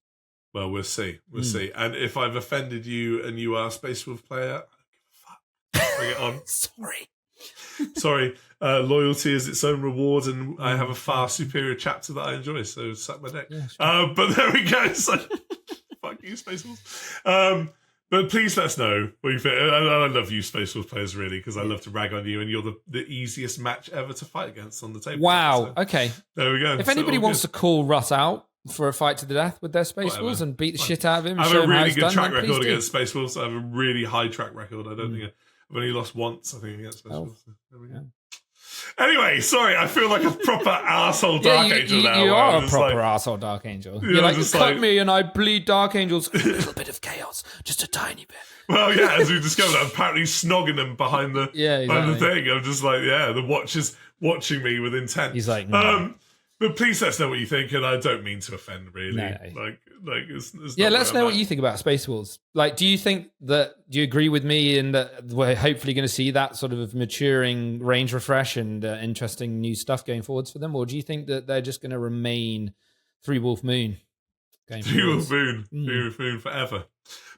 Well, we'll see. We'll see. And if I've offended you and you are a Space Wolf player, I don't give a fuck. Bring it on. Sorry. Loyalty is its own reward, and I have a far superior chapter that I enjoy, so suck my dick. Yeah, sure. But there we go. So, fuck you, Space Wolves. But please let us know what you think. I love you, Space Wolf players, really, because I love to rag on you, and you're the easiest match ever to fight against on the table. Wow. So, okay. There we go. If anybody wants to call Russ out for a fight to the death with their Space Wolves and beat the shit out of him, I have a really good track record against Space Wolves. I have a really high track record. I don't think I've only lost once, I think, against Space Wolves. So there we go. Anyway, sorry, I feel like a proper arsehole Dark Angel now. You are a proper arsehole Dark Angel. You're like, you cut me and I bleed Dark Angels. A little bit of chaos, just a tiny bit. Well, yeah, as we discovered, I'm apparently snogging them behind the thing. I'm just like, the watch is watching me with intent. He's like, no. But please let us know what you think, and I don't mean to offend, really. No. It's let us know what you think about Space Wolves. Like, do you agree with me in that we're hopefully going to see that sort of maturing range refresh and interesting new stuff going forwards for them, or do you think that they're just going to remain Three Wolf Moon? Three Wolf Moon forever.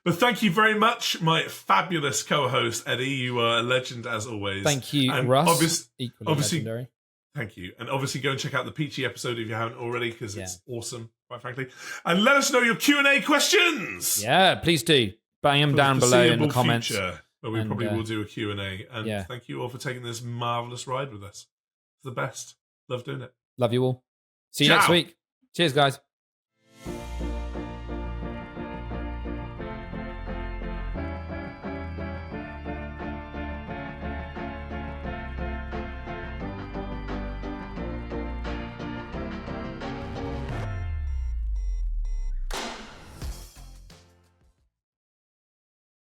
But thank you very much, my fabulous co-host Eddie. You are a legend as always. Thank you, and Russ. Equally legendary. Thank you. And obviously go and check out the Peachy episode if you haven't already, because it's awesome, quite frankly. And let us know your Q&A questions. Yeah, please do. Bang them down below in the comments. Where we probably will do a Q&A. And thank you all for taking this marvellous ride with us. It's the best. Love doing it. Love you all. See you next week. Cheers, guys.